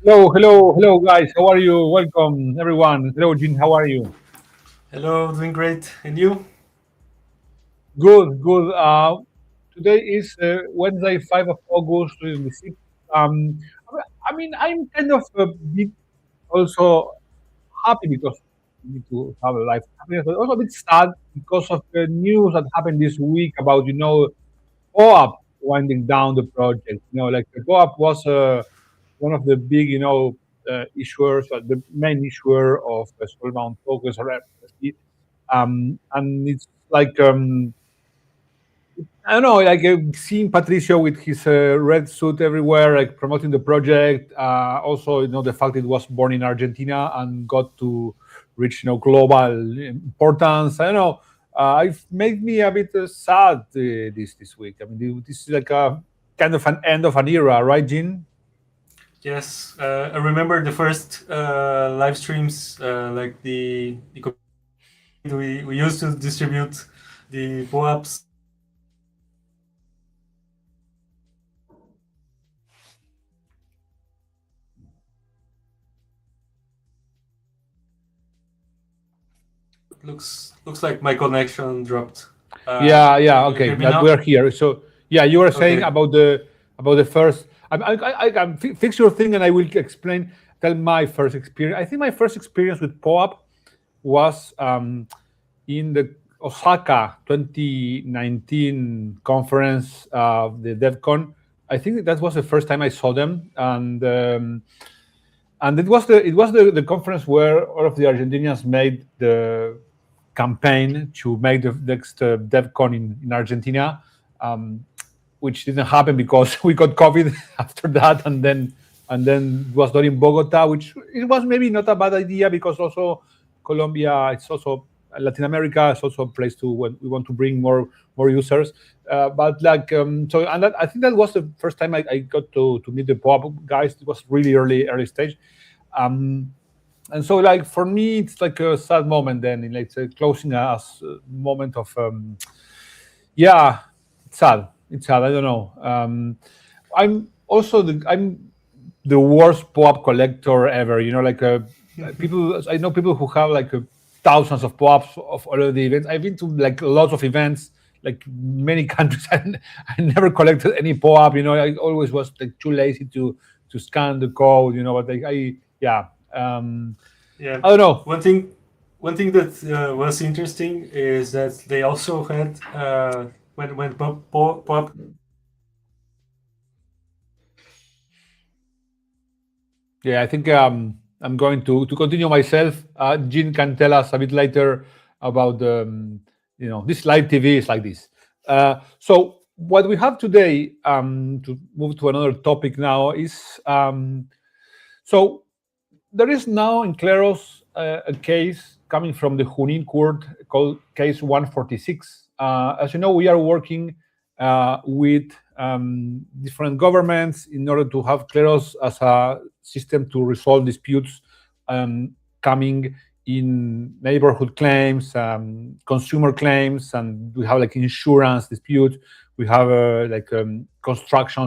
Hello, guys. How are you? Welcome, everyone. Hello, Jean. How are you? Hello, doing great. And you? Good. Today is Wednesday, 5 of August, 26. Um, I'm kind of a bit also happy because we need to have a life happiness, but also a bit sad because of the news that happened this week about, POAP winding down the project. Like the POAP was one of the big, issuers, the main issuer of small tokens or FSD. And it's like I don't know, like seeing Patricio with his red suit everywhere, like promoting the project. Also, the fact it was born in Argentina and got to reach, global importance. I don't know. It made me a bit sad this week. I mean, this is like a kind of an end of an era, right, Jean? Yes, I remember the first live streams, like the we used to distribute the POAPs. Looks like my connection dropped. Yeah. Can you Okay, hear me that now? we're here. So yeah, you were saying Okay. about the first. I can fix your thing, and I will explain. Tell my first experience. I think my first experience with POAP was in the Osaka 2019 conference of the Devcon. I think that was the first time I saw them, and it was the conference where all of the Argentinians made the campaign to make the next Devcon in Argentina, which didn't happen because we got COVID after that, and then it was done in Bogota, which it was maybe not a bad idea because also Colombia, it's also Latin America, is also a place to when we want to bring more users. But like so, and I think that was the first time I got to meet the POAP guys. It was really early stage. Um, and so like for me it's like a sad moment then like it's closing us moment of yeah, it's sad. I don't know. I'm the worst POAP collector ever, like people. I know people who have like thousands of POAPs of all of the events. I've been to like lots of events, like many countries. I never collected any POAP. I always was like too lazy to scan the code. But like I yeah. Yeah. I don't know. One thing, one thing that was interesting is that they also had when POAP. Yeah, I think I'm going to continue myself. Jean can tell us a bit later about this live TV is like this. So what we have today, to move to another topic now, is so there is now in Kleros a case coming from the Junín court called Case 146. As you know, we are working with different governments in order to have Kleros as a system to resolve disputes coming in neighborhood claims, consumer claims, and we have like insurance disputes. We have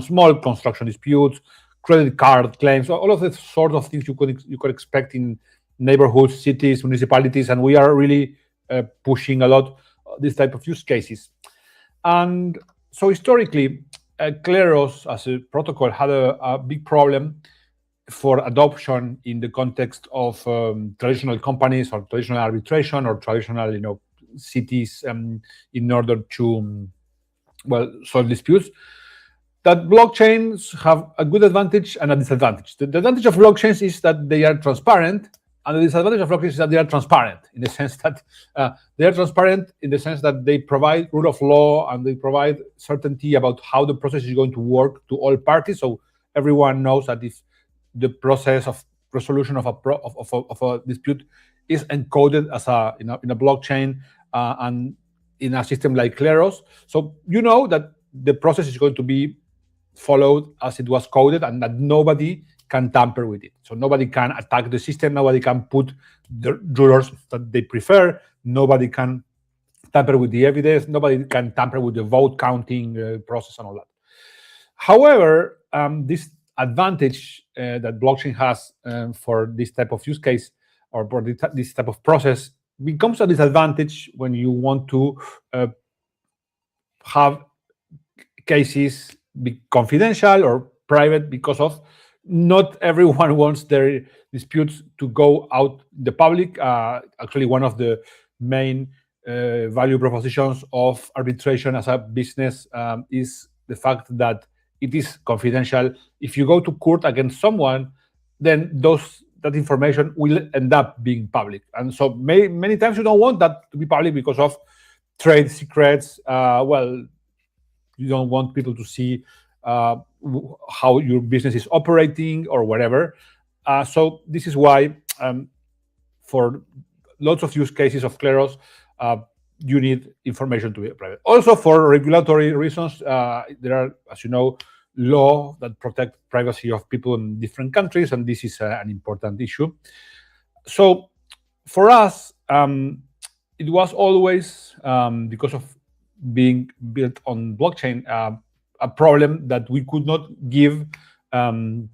small construction disputes, credit card claims, all of the sort of things you could expect in neighborhoods, cities, municipalities, and we are really pushing a lot this type of use cases. And so historically, Kleros as a protocol had a big problem for adoption in the context of traditional companies or traditional arbitration or traditional, cities in order to solve disputes. That blockchains have a good advantage and a disadvantage. The advantage of blockchains is that they are transparent, and the disadvantage of blockchains is that they are transparent in the sense that they provide rule of law and they provide certainty about how the process is going to work to all parties. So everyone knows that if the process of resolution of a dispute is encoded as in a blockchain and in a system like Kleros, so you know that the process is going to be followed as it was coded and that nobody can tamper with it. So nobody can attack the system, nobody can put the jurors that they prefer, nobody can tamper with the evidence, nobody can tamper with the vote counting process and all that. However, this advantage that blockchain has for this type of use case or for this type of process becomes a disadvantage when you want to have cases be confidential or private, because of not everyone wants their disputes to go out in the public. Actually, one of the main value propositions of arbitration as a business is the fact that it is confidential. If you go to court against someone, then that information will end up being public. And so many times you don't want that to be public because of trade secrets. You don't want people to see how your business is operating or whatever. So this is why for lots of use cases of Kleros, you need information to be private. Also, for regulatory reasons, there are, as you know, law that protect privacy of people in different countries, and this is an important issue. So for us, it was always, because of being built on blockchain, a problem that we could not give the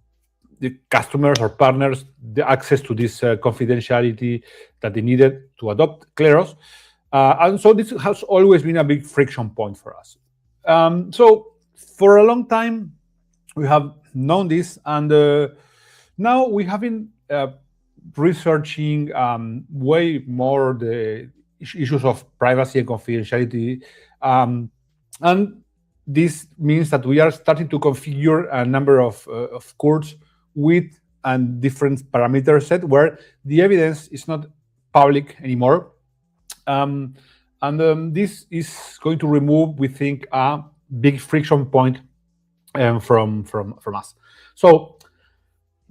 customers or partners the access to this confidentiality that they needed to adopt Kleros. And so this has always been a big friction point for us. So for a long time, we have known this, and now we have been researching way more the issues of privacy and confidentiality. And this means that we are starting to configure a number of courts with a different parameter set where the evidence is not public anymore. This is going to remove, we think, a big friction point from us. So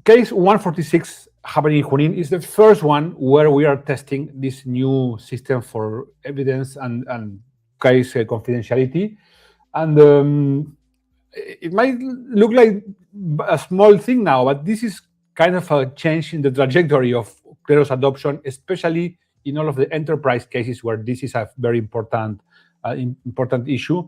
case 146 happening in Junín is the first one where we are testing this new system for evidence and case confidentiality. And it might look like a small thing now, but this is kind of a change in the trajectory of Kleros adoption, especially in all of the enterprise cases where this is a very important issue.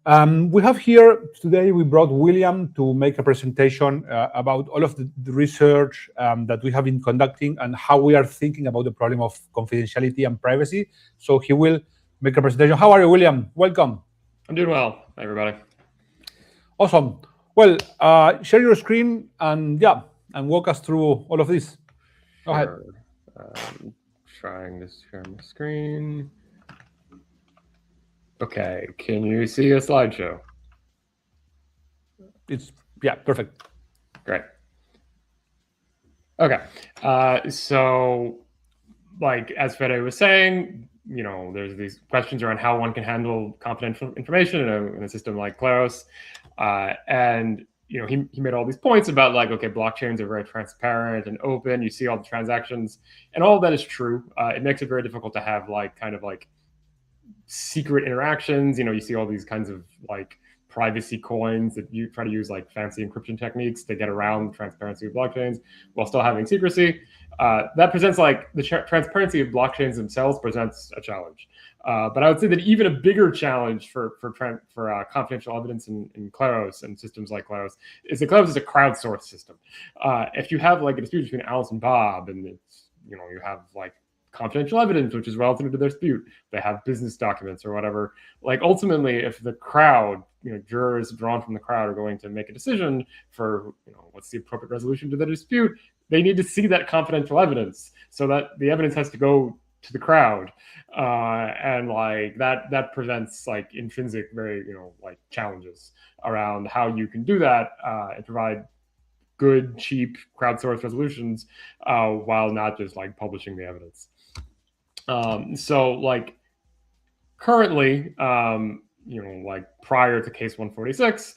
We have here today, we brought William to make a presentation about all of the research that we have been conducting and how we are thinking about the problem of confidentiality and privacy. So he will make a presentation. How are you, William? Welcome. I'm doing well. Hi, everybody. Awesome. Well, share your screen and walk us through all of this. Go ahead. Trying to share my screen. Okay, can you see a slideshow? It's perfect. Great. Okay, so like as Fede was saying, there's these questions around how one can handle confidential information in a system like Kleros, and he made all these points about like, okay, blockchains are very transparent and open. You see all the transactions, and all of that is true. It makes it very difficult to have kind of secret interactions. You see all these kinds of privacy coins that you try to use fancy encryption techniques to get around the transparency of blockchains while still having secrecy. That presents the transparency of blockchains themselves presents a challenge. But I would say that even a bigger challenge for confidential evidence in Kleros and systems like Kleros is that Kleros is a crowdsourced system. If you have a dispute between Alice and Bob, and it's, you have confidential evidence which is relative to their dispute, they have business documents or whatever, ultimately if the crowd, jurors drawn from the crowd are going to make a decision for what's the appropriate resolution to the dispute, they need to see that confidential evidence, so that the evidence has to go to the crowd, and that presents intrinsic very challenges around how you can do that and provide good, cheap crowdsourced resolutions while not just publishing the evidence. So currently, prior to case 146,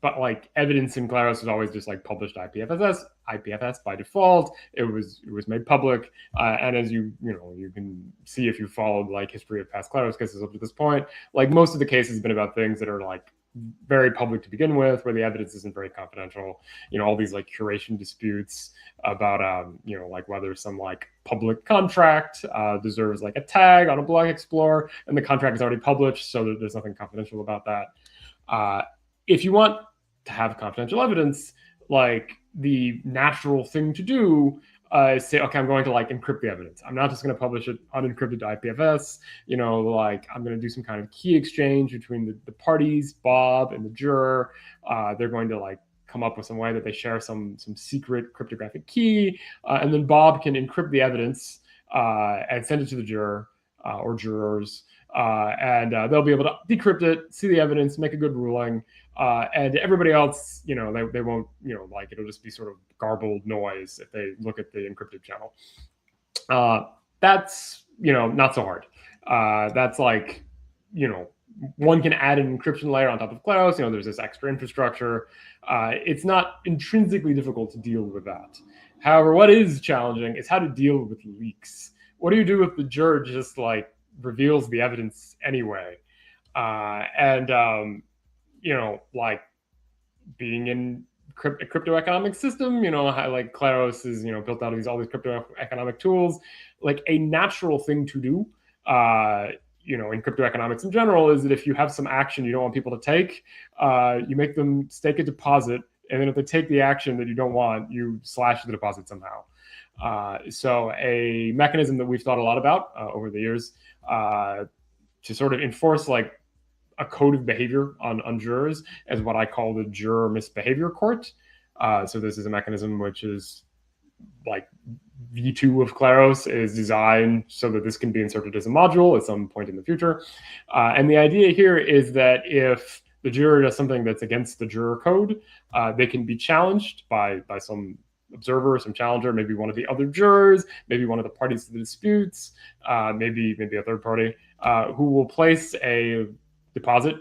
but evidence in Kleros was always just published IPFS by default. It was made public, and as you can see if you followed history of past Kleros cases up to this point, most of the cases have been about things that are very public to begin with, where the evidence isn't very confidential. All these curation disputes about whether some public contract deserves a tag on a blog explorer, and the contract is already published, so there's nothing confidential about that. If you want to have confidential evidence, like the natural thing to do is say, okay, I'm going to like encrypt the evidence. I'm not just going to publish it unencrypted to IPFS. You know, like I'm going to do some kind of key exchange between the parties, Bob and the juror. They're going to like come up with some way that they share some secret cryptographic key, and then Bob can encrypt the evidence and send it to the juror or jurors, and they'll be able to decrypt it, see the evidence, make a good ruling. And everybody else, you know, they won't, you know, like it'll just be sort of garbled noise if they look at the encrypted channel. That's, you know, not so hard. That's like, you know, one can add an encryption layer on top of Kleros. You know, there's this extra infrastructure. It's not intrinsically difficult to deal with that. However, what is challenging is how to deal with leaks. What do you do if the juror just like reveals the evidence anyway? You know, like being in a crypto economic system, you know, how like Kleros is, you know, built out of all these crypto economic tools, like a natural thing to do, you know, in crypto economics in general, is that if you have some action you don't want people to take, you make them stake a deposit, and then if they take the action that you don't want, you slash the deposit somehow. So a mechanism that we've thought a lot about over the years to sort of enforce like a code of behavior on jurors is what I call the juror misbehavior court. So this is a mechanism which is like V2 of Kleros is designed so that this can be inserted as a module at some point in the future. And the idea here is that if the juror does something that's against the juror code, they can be challenged by some observer, some challenger, maybe one of the other jurors, maybe one of the parties to the disputes, maybe a third party, who will place a deposit,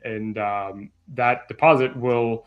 and that deposit will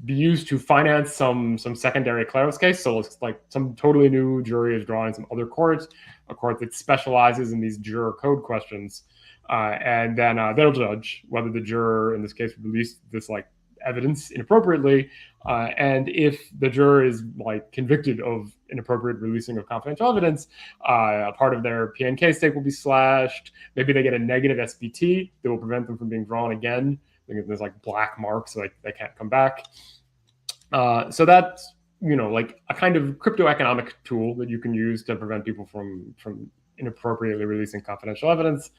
be used to finance some secondary Kleros case. So it's like some totally new jury is drawing some other court, a court that specializes in these juror code questions, and then they'll judge whether the juror in this case released this like evidence inappropriately, and if the juror is like convicted of inappropriate releasing of confidential evidence, a part of their PNK stake will be slashed. Maybe they get a negative SBT that will prevent them from being drawn again. I think there's like black marks, so they can't come back. So that's, you know, like a kind of crypto economic tool that you can use to prevent people from inappropriately releasing confidential evidence.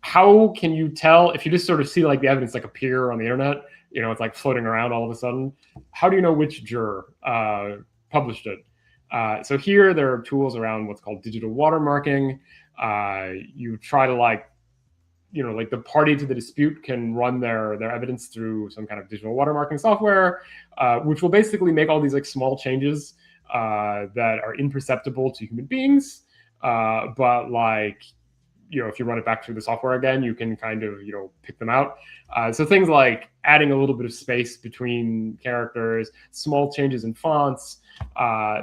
How can you tell if you just sort of see like the evidence like appear on the internet? You know, it's like floating around all of a sudden. How do you know which juror published it? So here there are tools around what's called digital watermarking. You try to like, you know, like the party to the dispute can run their evidence through some kind of digital watermarking software, which will basically make all these like small changes that are imperceptible to human beings. But like, you know, if you run it back through the software again, you can kind of, you know, pick them out. So things like adding a little bit of space between characters, small changes in fonts,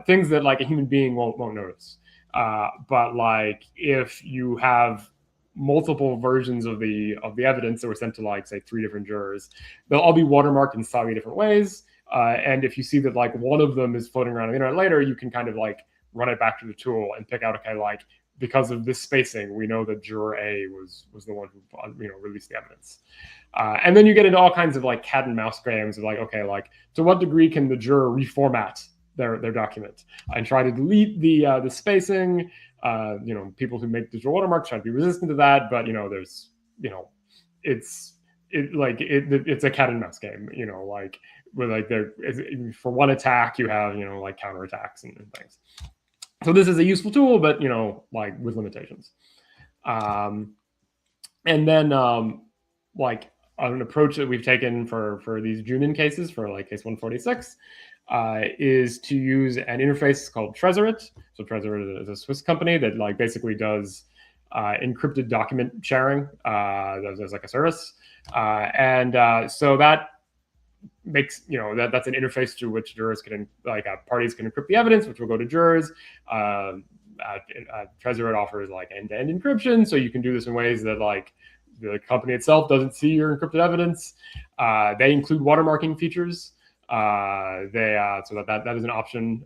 things that like a human being won't notice. But like if you have multiple versions of the evidence that were sent to like say 3 different jurors, they'll all be watermarked in slightly different ways. And if you see that like one of them is floating around on the internet later, you can kind of like run it back to the tool and pick out, okay, like because of this spacing, we know that juror A was the one who, you know, released the evidence. And then you get into all kinds of like cat and mouse games of like, okay, like to what degree can the juror reformat their document and try to delete the spacing? You know, people who make digital watermarks try to be resistant to that, but you know, there's, you know, it's a cat and mouse game. You know, like where like for one attack you have, you know, like counterattacks and things. So this is a useful tool, but you know, like with limitations. And then like an approach that we've taken for these Junín cases, for like case 146, is to use an interface called Trezorate. So Trezorate is a Swiss company that like basically does encrypted document sharing as like a service, so that makes, you know, that's an interface through which jurors can like parties can encrypt the evidence, which will go to jurors. Trezorate offers like end-to-end encryption, so you can do this in ways that like the company itself doesn't see your encrypted evidence. They include watermarking features. So that is an option.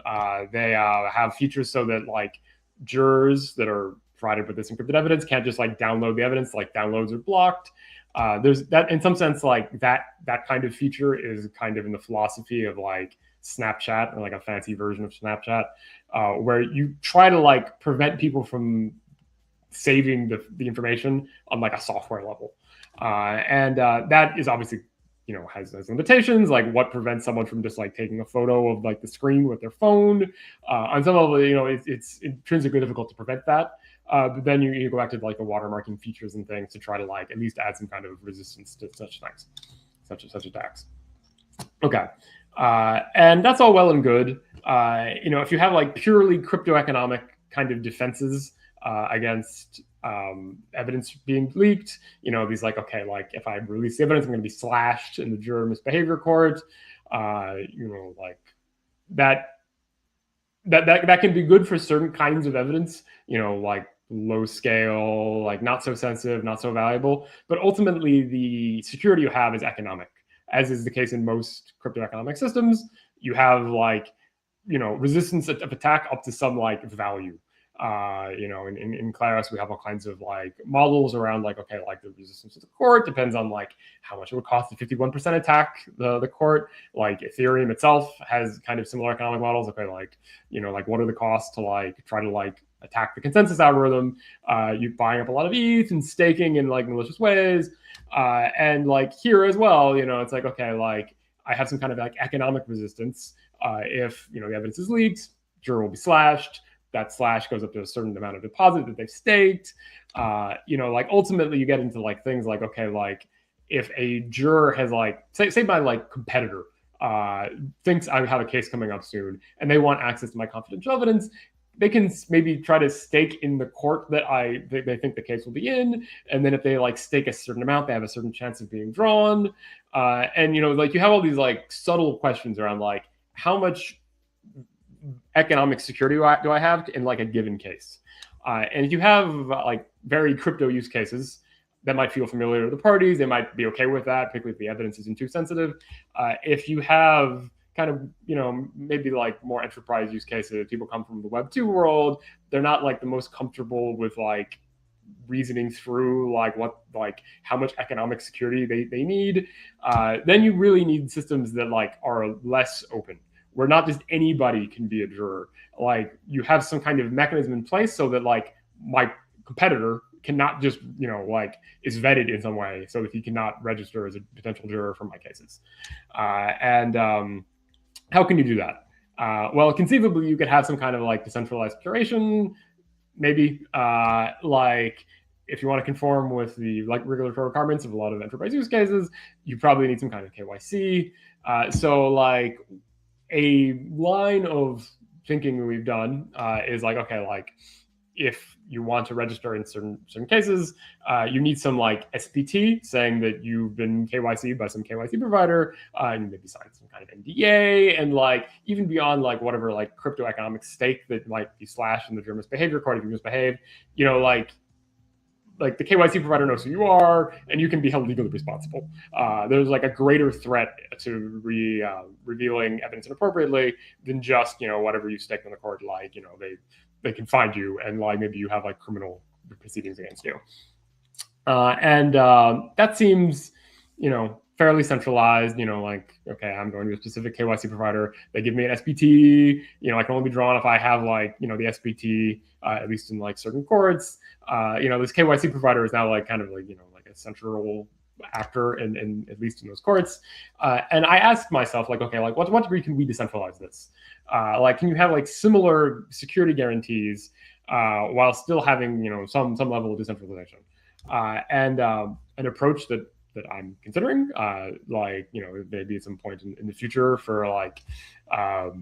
They have features so that like jurors that are provided with this encrypted evidence can't just like download the evidence, like downloads are blocked. There's that, in some sense, like that kind of feature is kind of in the philosophy of like Snapchat, or like a fancy version of Snapchat, where you try to like prevent people from saving the information on like a software level. And that is obviously, has limitations, like what prevents someone from just like taking a photo of like the screen with their phone. On some level, it's intrinsically difficult to prevent that. But then you go back to like the watermarking features and things to try to like at least add some kind of resistance to such things, such attacks. Okay. And that's all well and good. If you have like purely crypto-economic kind of defenses against evidence being leaked, these like, okay, like if I release the evidence, I'm going to be slashed in the juror misbehavior court. Like that can be good for certain kinds of evidence, like low scale, like not so sensitive, not so valuable. But ultimately, the security you have is economic, as is the case in most crypto-economic systems. You have like, resistance of attack up to some like value. In Kleros, we have all kinds of like models around like, okay, like the resistance to the court depends on like how much it would cost to 51% attack the court. Like Ethereum itself has kind of similar economic models. Okay, like, like what are the costs to like try to like attack the consensus algorithm? You buying up a lot of ETH and staking in like malicious ways. And like here as well, it's like, okay, like I have some kind of like economic resistance. If, the evidence is leaked, juror will be slashed. That slash goes up to a certain amount of deposit that they've staked. Like ultimately you get into like things like, okay, like if a juror has like, say my like competitor thinks I have a case coming up soon and they want access to my confidential evidence, they can maybe try to stake in the court that they think the case will be in. And then if they like stake a certain amount, they have a certain chance of being drawn. And, like you have all these like subtle questions around like how much economic security do I have in like a given case? And if you have like very crypto use cases that might feel familiar to the parties, they might be okay with that, particularly if the evidence isn't too sensitive. If you have kind of, maybe like more enterprise use cases, people come from the Web 2 world, they're not like the most comfortable with like reasoning through like how much economic security they need. Then you really need systems that like are less open, where not just anybody can be a juror. Like you have some kind of mechanism in place so that like my competitor cannot just, like is vetted in some way so that he cannot register as a potential juror for my cases. How can you do that? Well, conceivably you could have some kind of like decentralized curation, maybe like if you want to conform with the like regulatory requirements of a lot of enterprise use cases, you probably need some kind of KYC. So like a line of thinking we've done is like, okay, like if you want to register in certain cases, you need some like SPT saying that you've been KYC'd by some KYC provider, and you maybe sign some kind of NDA, and like even beyond like whatever like crypto economic stake that might be slashed in the juror misbehavior court if you misbehave, like the KYC provider knows who you are, and you can be held legally responsible. There's like a greater threat to revealing evidence inappropriately than just whatever you stick in the court. Like they can find you, and like maybe you have like criminal proceedings against you. And that seems fairly centralized. Like, okay, I'm going to a specific KYC provider. They give me an SPT. I can only be drawn if I have like the SPT, at least in like certain courts. This KYC provider is now like kind of like like a central actor in at least in those courts. And I asked myself like, okay, like what degree can we decentralize this? Like, can you have like similar security guarantees while still having some level of decentralization? And an approach that I'm considering, like maybe at some point in the future for like as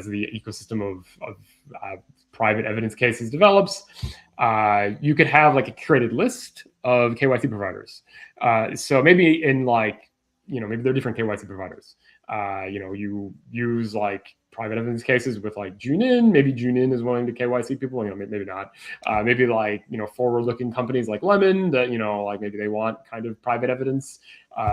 the ecosystem of private evidence cases develops, you could have like a curated list of KYC providers. So maybe in like maybe there are different KYC providers. You use like private evidence cases with like Junín. Maybe Junín is willing to KYC people. Maybe not. Maybe like forward-looking companies like Lemon that like maybe they want kind of private evidence.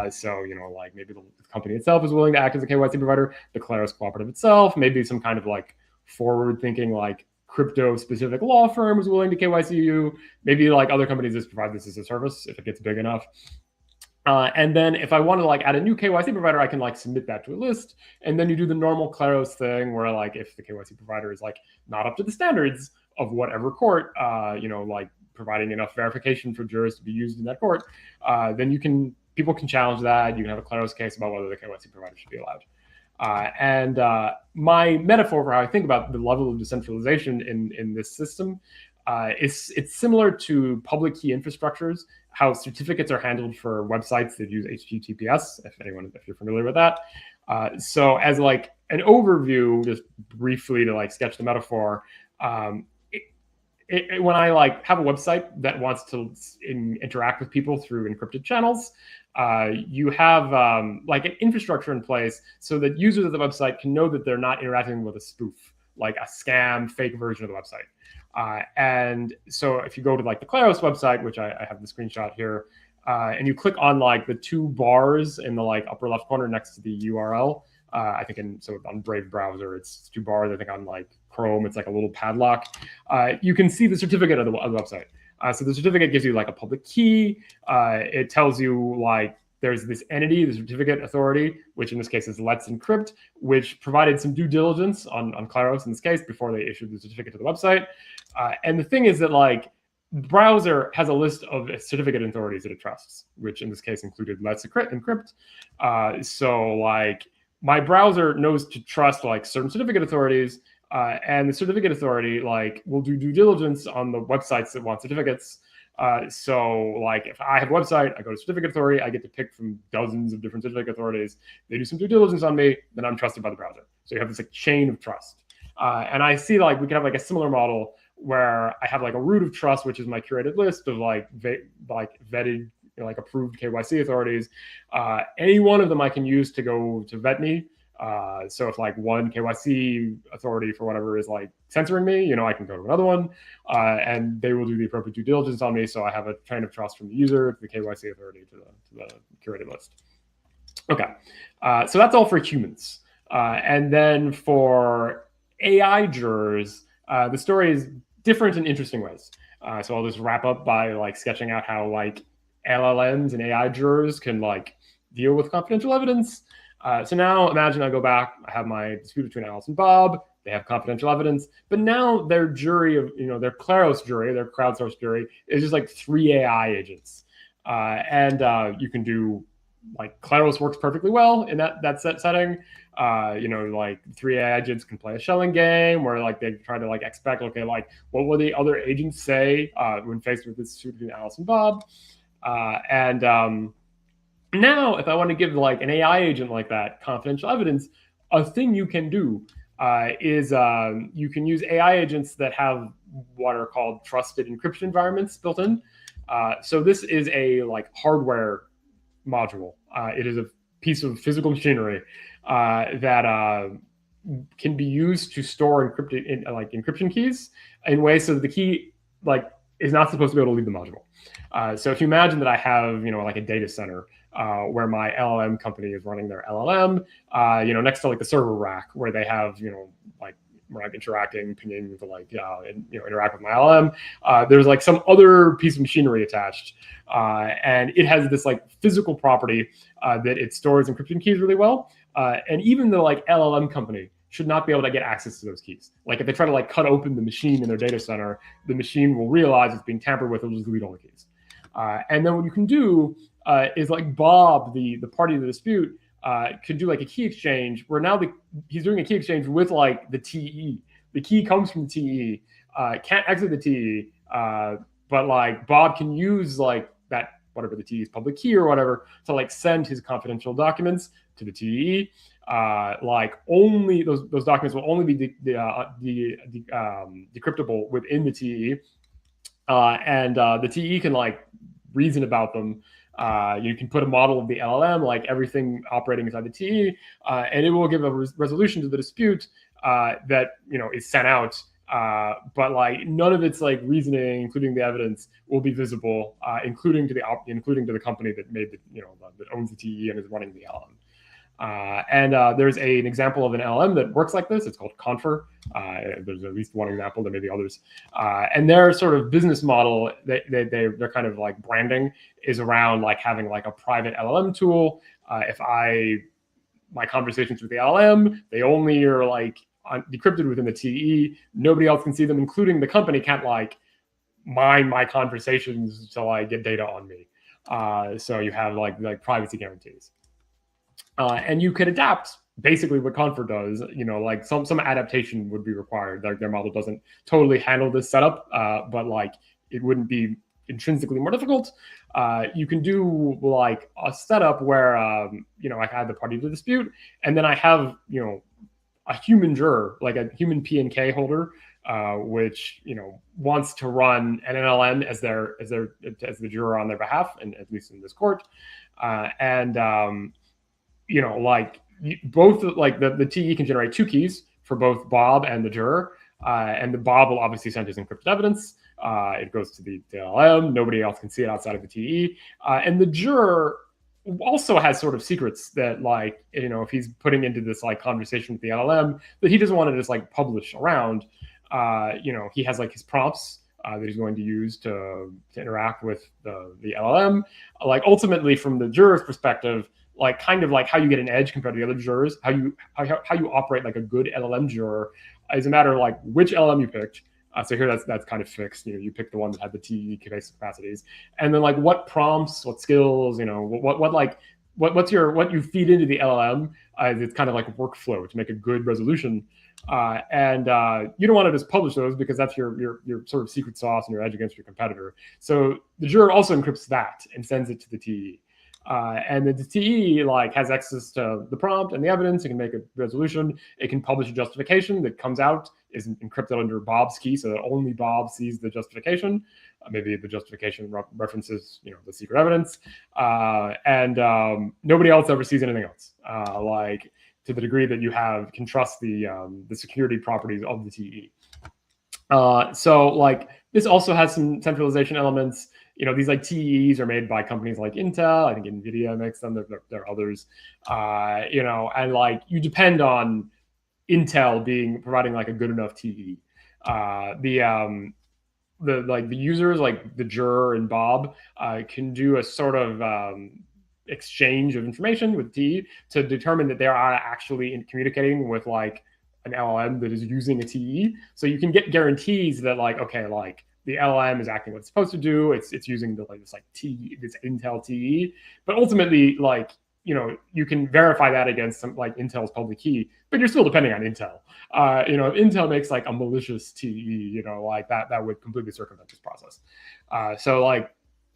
So like maybe the company itself is willing to act as a KYC provider. The Kleros cooperative itself, maybe some kind of like forward-thinking like crypto-specific law firm is willing to KYC you. Maybe like other companies just provide this as a service if it gets big enough. And then if I want to like add a new KYC provider, I can like submit that to a list. And then you do the normal Kleros thing where like if the KYC provider is like not up to the standards of whatever court, like providing enough verification for jurors to be used in that court, then people can challenge that. You can have a Kleros case about whether the KYC provider should be allowed. And my metaphor for how I think about the level of decentralization in this system it's similar to public key infrastructures, how certificates are handled for websites that use HTTPS, if you're familiar with that. So as like an overview, just briefly to like sketch the metaphor, when I like have a website that wants to interact with people through encrypted channels, you have like an infrastructure in place so that users of the website can know that they're not interacting with a spoof, like a scam, fake version of the website. And so if you go to like the Kleros website, which I have the screenshot here, and you click on like the two bars in the like upper left corner next to the URL, I think on Brave browser, it's two bars. I think on like Chrome, it's like a little padlock. You can see the certificate of the website. So the certificate gives you like a public key. It tells you like there's this entity, the certificate authority, which in this case is Let's Encrypt, which provided some due diligence on Kleros in this case before they issued the certificate to the website. And the thing is that like the browser has a list of certificate authorities that it trusts, which in this case included Let's Encrypt. So like my browser knows to trust like certain certificate authorities, and the certificate authority like will do due diligence on the websites that want certificates. So like if I have a website, I go to certificate authority, I get to pick from dozens of different certificate authorities. They do some due diligence on me, then I'm trusted by the browser. So you have this like chain of trust. And I see like we can have like a similar model where I have like a root of trust, which is my curated list of like vetted, like approved KYC authorities. Any one of them I can use to go to vet me. So if like one KYC authority for whatever is like censoring me, I can go to another one, and they will do the appropriate due diligence on me. So I have a chain of trust from the user to the KYC authority to the curated list. Okay, so that's all for humans. And then for AI jurors, the story is different in interesting ways. So I'll just wrap up by like sketching out how like LLMs and AI jurors can like deal with confidential evidence. So now imagine I go back, I have my dispute between Alice and Bob, they have confidential evidence, but now their jury of, their Kleros jury, their crowdsourced jury is just like 3 AI agents. And you can do, like Kleros works perfectly well in that setting. Like 3 AI agents can play a shelling game where like they try to like expect, okay, like what will the other agents say when faced with this dispute between Alice and Bob? Now, if I want to give like an AI agent like that confidential evidence, a thing you can do is you can use AI agents that have what are called trusted encryption environments built in. So this is a like hardware module. It is a piece of physical machinery that can be used to store encryption keys in ways so that the key like is not supposed to be able to leave the module. So if you imagine that I have like a data center where my LLM company is running their LLM, next to like the server rack where they have like where I'm interacting, pinging to like interact with my LLM. There's like some other piece of machinery attached, and it has this like physical property that it stores encryption keys really well. And even the like LLM company should not be able to get access to those keys. Like if they try to like cut open the machine in their data center, the machine will realize it's being tampered with and will just delete all the keys. And then what you can do is like Bob, the party to the dispute, could do like a key exchange where now he's doing a key exchange with like the TE. The key comes from the TE, can't exit the TE, but like Bob can use like that, whatever the TE's public key or whatever, to like send his confidential documents to the TE. Like only those documents will only be decryptable within the TE, and the TE can like reason about them. You can put a model of the LLM, like everything operating inside the TE, and it will give a resolution to the dispute that is sent out. But like none of its like reasoning, including the evidence, will be visible, including to the company that made that owns the TE and is running the LLM. And there's an example of an LLM that works like this. It's called Confer. There's at least one example. There may be others. And their sort of business model, they're kind of like branding is around like having like a private LLM tool. If my conversations with the LLM, they only are like decrypted within the TE. Nobody else can see them, including the company can't like mine my conversations to like get data on me. So you have like privacy guarantees. And you could adapt basically what Confer does, like some adaptation would be required. Their model doesn't totally handle this setup, but like it wouldn't be intrinsically more difficult. You can do like a setup where, I had the party to dispute, and then I have, a human juror, like a human P&K holder, which wants to run an LLM as the juror on their behalf, and at least in this court, both like the TE can generate two keys for both Bob and the juror, and the Bob will obviously send his encrypted evidence. It goes to the LLM. Nobody else can see it outside of the TE, and the juror also has sort of secrets that, like, if he's putting into this like conversation with the LLM that he doesn't want to just like publish around. He has like his prompts that he's going to use to interact with the LLM. Like ultimately, from the juror's perspective, like kind of like how you get an edge compared to the other jurors, how you operate like a good LLM juror is a matter of like which LLM you picked. So here that's kind of fixed. You pick the one that had the TE capacities, and then like what prompts, what skills, what you feed into the LLM. It's kind of like a workflow to make a good resolution. And you don't want to just publish those because that's your sort of secret sauce and your edge against your competitor. So the juror also encrypts that and sends it to the TE. And the TE like has access to the prompt and the evidence. It can make a resolution. It can publish a justification that comes out, is encrypted under Bob's key, so that only Bob sees the justification. Maybe the justification references, the secret evidence, and nobody else ever sees anything else. Like to the degree that you can trust the security properties of the TE. So like this also has some centralization elements. These like TEs are made by companies like Intel. I think NVIDIA makes them. There are others. And like you depend on Intel providing like a good enough TE. The users, like the juror and Bob, can do a sort of exchange of information with TE to determine that they are actually communicating with like an LLM that is using a TE. So you can get guarantees that like, okay, like the LLM is acting what it's supposed to do. It's using this Intel TE, but ultimately like, you can verify that against some like Intel's public key, but you're still depending on Intel. If Intel makes like a malicious TE, like that would completely circumvent this process. So like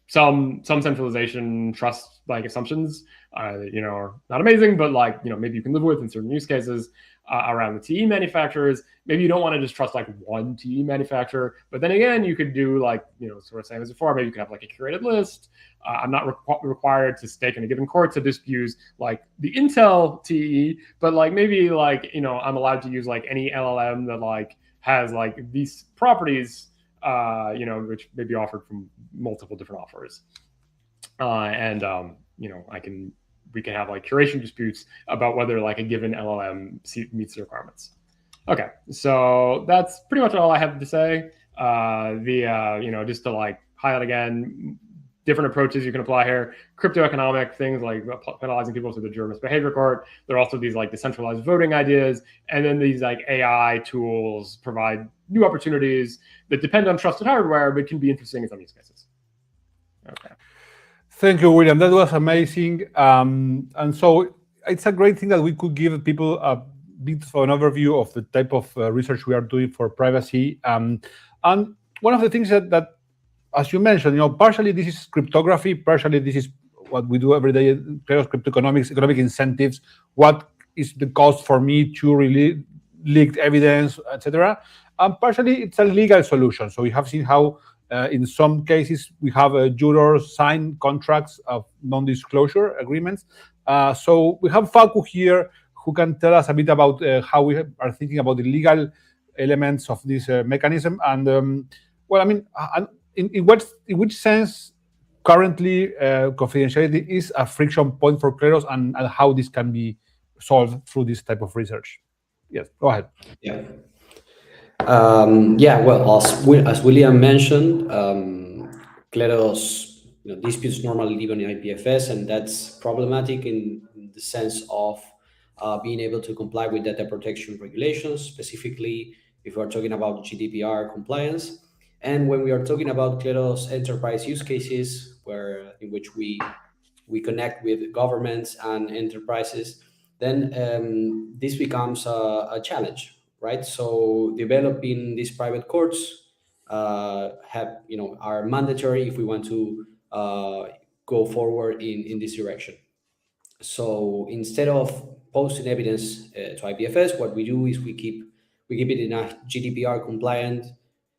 some centralization trust like assumptions, are not amazing, but like, maybe you can live with in certain use cases. Around the TE manufacturers, maybe you don't want to just trust like one TE manufacturer, but then again, you could do like, sort of same as before, maybe you could have like a curated list. I'm not required to stake in a given court to just use like the Intel TE, but like maybe like, I'm allowed to use like any LLM that like has like these properties, which may be offered from multiple different offers. We can have like curation disputes about whether like a given LLM meets the requirements. Okay, so that's pretty much all I have to say. Just to like highlight again, different approaches you can apply here. Crypto economic things like penalizing people through the juror misbehavior court. There are also these like decentralized voting ideas, and then these like AI tools provide new opportunities that depend on trusted hardware, but can be interesting in some use cases. Okay. Thank you, William. That was amazing. And so it's a great thing that we could give people a bit of an overview of the type of research we are doing for privacy. And one of the things that as you mentioned, partially this is cryptography, partially this is what we do every day, crypto economics, economic incentives. What is the cost for me to really leak evidence, etc. And partially it's a legal solution. So we have seen how in some cases, we have jurors sign contracts of non-disclosure agreements. So we have Facu here who can tell us a bit about how we are thinking about the legal elements of this mechanism. And in which sense currently confidentiality is a friction point for Kleros, and how this can be solve through this type of research. Yes, go ahead. Yeah. Well, as William mentioned, Kleros disputes normally live on IPFS, and that's problematic in the sense of being able to comply with data protection regulations, specifically if we're talking about GDPR compliance. And when we are talking about Kleros enterprise use cases, in which we connect with governments and enterprises, then this becomes a challenge, right? So developing these private courts are mandatory if we want to go forward in this direction. So instead of posting evidence to IPFS, what we do is we keep it in a GDPR compliant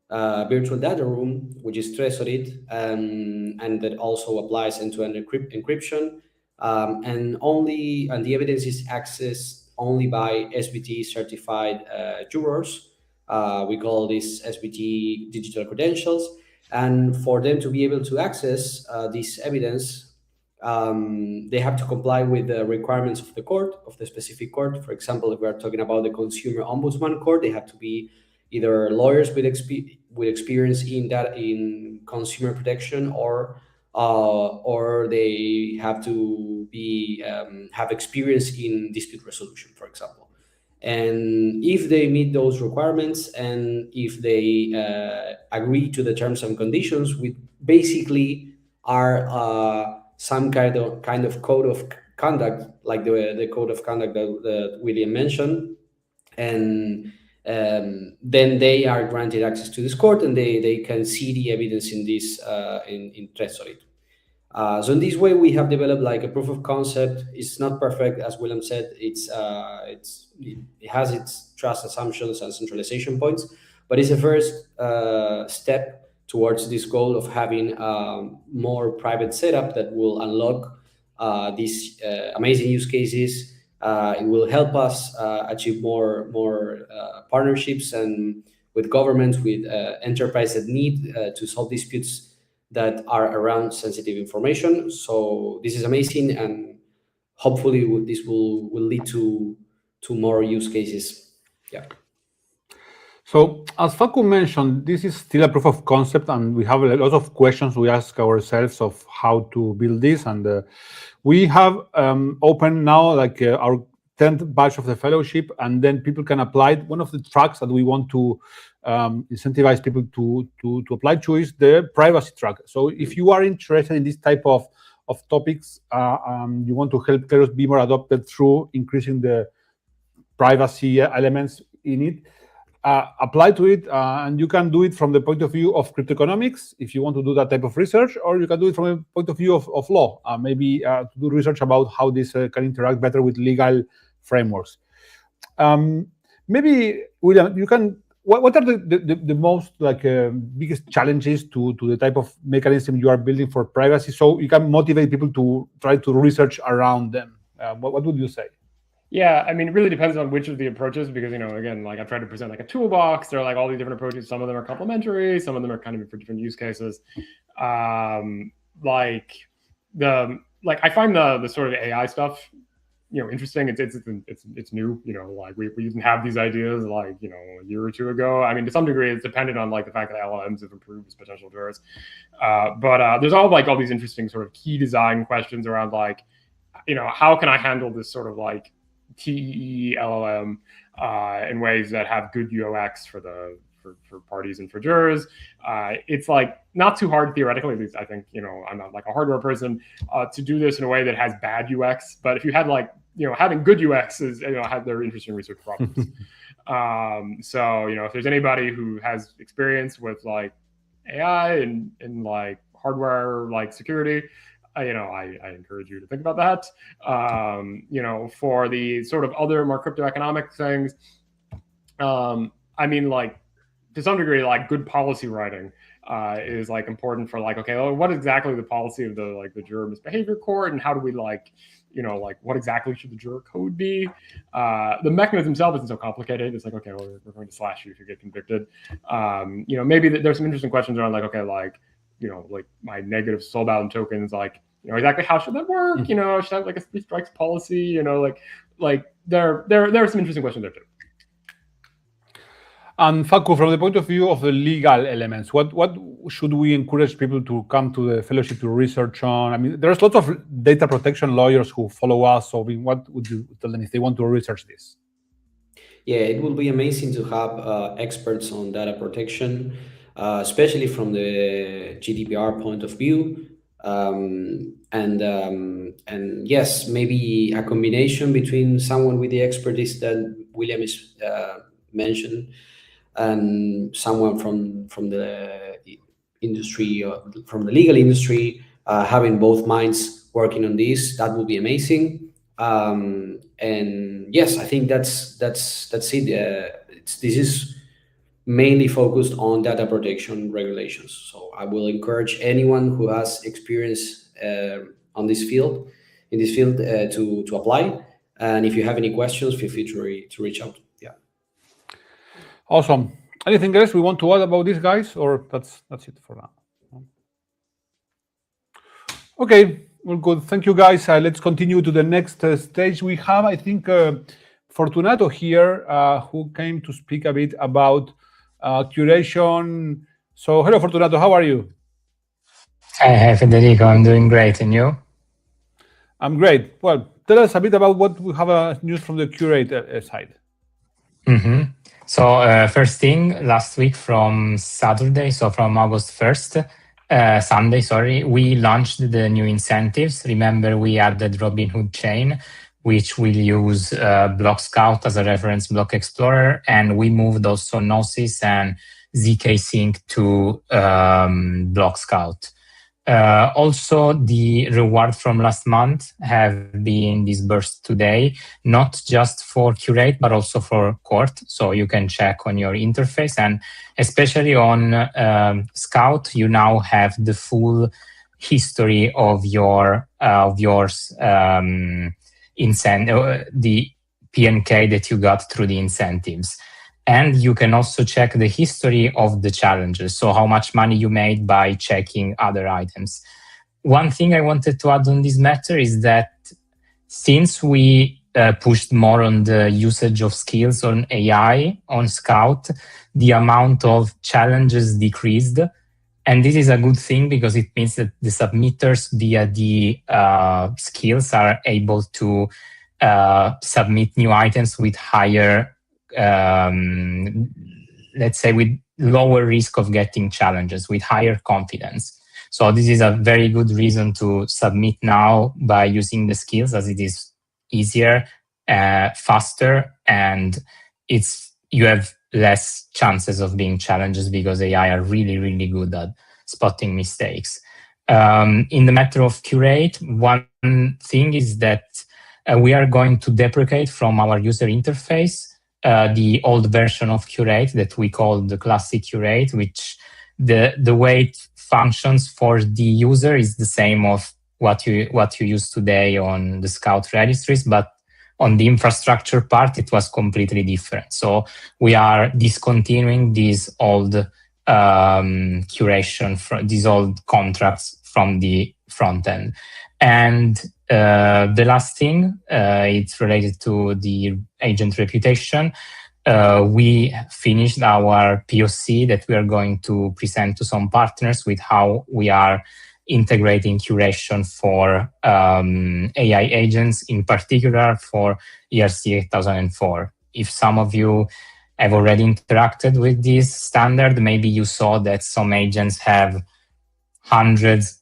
virtual data room, which is treasured, and that also applies end-to-end encryption. And the evidence is accessed only by SBT certified jurors. We call this SBT digital credentials. And for them to be able to access this evidence, they have to comply with the requirements of the court, of the specific court. For example, if we are talking about the Consumer Ombudsman Court, they have to be either lawyers with experience in consumer protection, or they have to have experience in dispute resolution, for example. And if they meet those requirements, and if they agree to the terms and conditions, we basically are some kind of code of conduct, like the code of conduct that William mentioned, and then they are granted access to this court, and they can see the evidence in this in treasury. So in this way, we have developed like a proof of concept. It's not perfect, as William said. It has its trust assumptions and centralization points, but it's a first step towards this goal of having more private setup that will unlock these amazing use cases. It will help us achieve more partnerships and with governments, with enterprises that need to solve disputes that are around sensitive information. So this is amazing, and hopefully this will lead to more use cases. Yeah. So as Facu mentioned, this is still a proof of concept, and we have a lot of questions we ask ourselves of how to build this. And we have open now like our 10th batch of the fellowship, and then people can apply. One of the tracks that we want to incentivize people to apply to is the privacy track. So if you are interested in this type of topics, you want to help Kleros be more adopted through increasing the privacy elements in it, apply to it, and you can do it from the point of view of cryptoeconomics if you want to do that type of research, or you can do it from a point of view of law, maybe to do research about how this can interact better with legal frameworks. Maybe, William, you can, what are the most biggest challenges to the type of mechanism you are building for privacy, so you can motivate people to try to research around them? What would you say? Yeah, I mean, it really depends on which of the approaches, because, again, like I've tried to present like a toolbox. There are like all these different approaches. Some of them are complementary. Some of them are kind of for different use cases. I find the sort of AI stuff, interesting. It's new. Like we didn't have these ideas like a year or two ago. I mean, to some degree, it's dependent on like the fact that LLMs have improved as potential jurors. But there's all these interesting sort of key design questions around like, how can I handle this sort of like TEE LLM in ways that have good UX for parties and for jurors. It's like not too hard theoretically, at least I think, I'm not like a hardware person, to do this in a way that has bad UX. But if you had like, having good UX is, have their interesting research problems. So, if there's anybody who has experience with like AI and like hardware, like security, I encourage you to think about that. For the sort of other more cryptoeconomic things, I mean, like to some degree, like good policy writing is like important for like, okay, well, what exactly the policy of the juror misbehavior court, and how do we like what exactly should the juror code be? The mechanism itself isn't so complicated. It's like, okay, well, we're going to slash you if you get convicted. Maybe there's some interesting questions around like, okay, like, like my negative soulbound tokens, like exactly how should that work? Should I have like a 3 strikes policy? Like there are some interesting questions there too. And Facu, from the point of view of the legal elements, what should we encourage people to come to the fellowship to research on? I mean, there's lots of data protection lawyers who follow us. So what would you tell them if they want to research this? Yeah, it will be amazing to have experts on data protection, especially from the GDPR point of view. And yes, maybe a combination between someone with the expertise that William is mentioned and someone from the industry, from the legal industry, having both minds working on this. That would be amazing. And yes, I think that's it. This is mainly focused on data protection regulations. So I will encourage anyone who has experience in this field to apply. And if you have any questions, feel free to reach out. Yeah. Awesome. Anything else we want to add about these guys, or that's it for now? Okay. Well, good. Thank you, guys. Let's continue to the next stage. We have, I think, Fortunato here, who came to speak a bit about curation. So, hello, Fortunato. How are you? Hi, Federico. I'm doing great. And you? I'm great. Well, tell us a bit about what we have news from the Curate side. So, first thing, last week from Saturday, so from August 1st, Sunday, sorry, we launched the new incentives. Remember, we added Robinhood chain, which will use Blockscout as a reference block explorer, and we moved also Gnosis and ZK Sync to Blockscout. Also, the reward from last month have been disbursed today, not just for Curate, but also for Court. So you can check on your interface, and especially on Scout, you now have the full history of yours, the PNK that you got through the incentives. And you can also check the history of the challenges, so how much money you made by checking other items. One thing I wanted to add on this matter is that since we pushed more on the usage of skills on AI on Scout, the amount of challenges decreased. And this is a good thing because it means that the submitters via the skills are able to submit new items with higher let's say with lower risk of getting challenges, with higher confidence. So this is a very good reason to submit now by using the skills, as it is easier, faster, and you have less chances of being challenges because AI are really, really good at spotting mistakes. In the matter of Curate, one thing is that we are going to deprecate from our user interface the old version of Curate that we call the classic Curate, which the way it functions for the user is the same of what you use today on the Scout registries, but on the infrastructure part, it was completely different. So we are discontinuing these old curation, these old contracts from the front end. And the last thing, it's related to the agent reputation. We finished our POC that we are going to present to some partners with how we are integrating curation for AI agents, in particular for ERC 8004. If some of you have already interacted with this standard, maybe you saw that some agents have hundreds,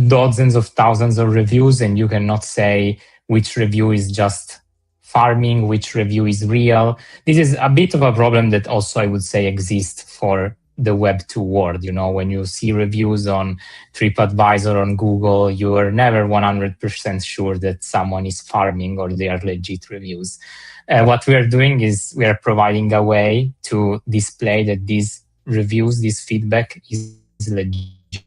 dozens of thousands of reviews, and you cannot say which review is just farming, which review is real. This is a bit of a problem that also I would say exists for the Web2 world. You know, when you see reviews on TripAdvisor, on Google, you are never 100% sure that someone is farming or they are legit reviews. What we are doing is we are providing a way to display that these reviews, this feedback is legit.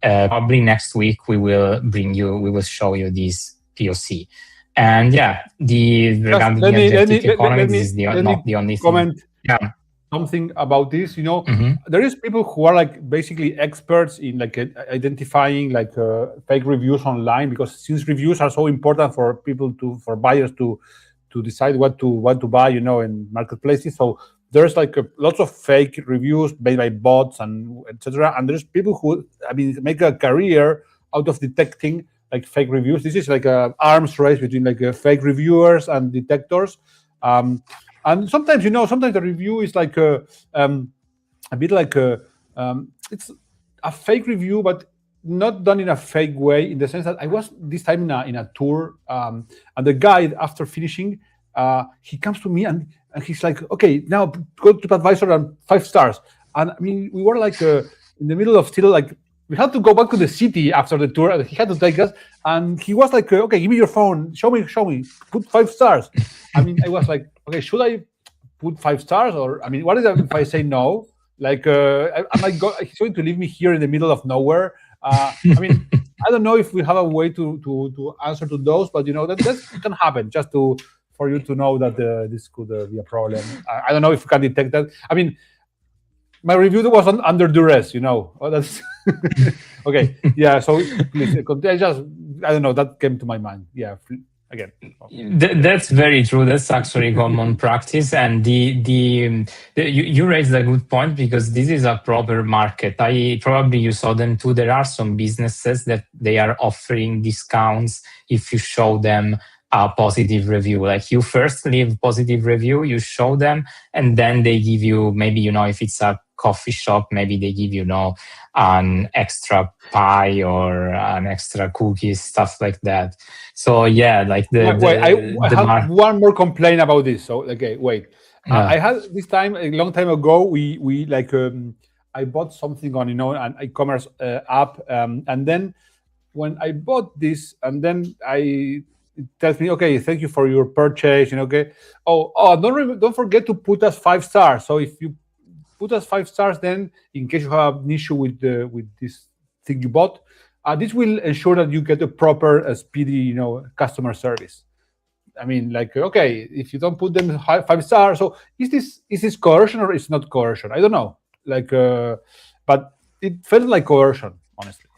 Probably next week we will show you this POC. And yeah, regarding the objective economics is not the only comment. thing. Yeah. something about this. Mhm. There is people who are like basically experts in like identifying like fake reviews online, because since reviews are so important for people for buyers to decide what to buy, in marketplaces. So there's like lots of fake reviews made by bots and etc. And there's people who, make a career out of detecting like fake reviews. This is like a arms race between like fake reviewers and detectors. And sometimes, sometimes the review is like a bit like it's a fake review, but not done in a fake way, in the sense that I was this time in a tour, and the guide, after finishing, he comes to me and he's like, okay, now go to TripAdvisor and 5 stars. And we were like in the middle of still like, we had to go back to the city after the tour, and he had to take us. And he was like, okay, give me your phone, show me, put 5 stars. I was like, okay, should I put 5 stars? Or, what is it if I say no? Like, he's going to leave me here in the middle of nowhere. I don't know if we have a way to answer to those, but that can happen, just for you to know that this could be a problem. I don't know if you can detect that. My review was under duress, that's okay. Yeah. So please, I don't know, that came to my mind. Yeah. Again. That's very true. That's actually common practice, and you raised a good point, because this is a proper market. Probably you saw them too. There are some businesses that they are offering discounts if you show them a positive review. Like, you first leave positive review, you show them, and then they give you, maybe, if it's a coffee shop, maybe they give you an extra pie or an extra cookies, stuff like that. So yeah, like I have one more complaint about this. So okay, wait. I had this time a long time ago. We like I bought something on an e-commerce app, and then when I bought this, and then it tells me, okay, thank you for your purchase. Okay. Don't forget to put us 5 stars. So if you put us 5 stars, then in case you have an issue with this thing you bought, this will ensure that you get a proper, speedy, customer service. Okay, if you don't put them 5 stars, so is this coercion or is not coercion? I don't know. But it felt like coercion, honestly.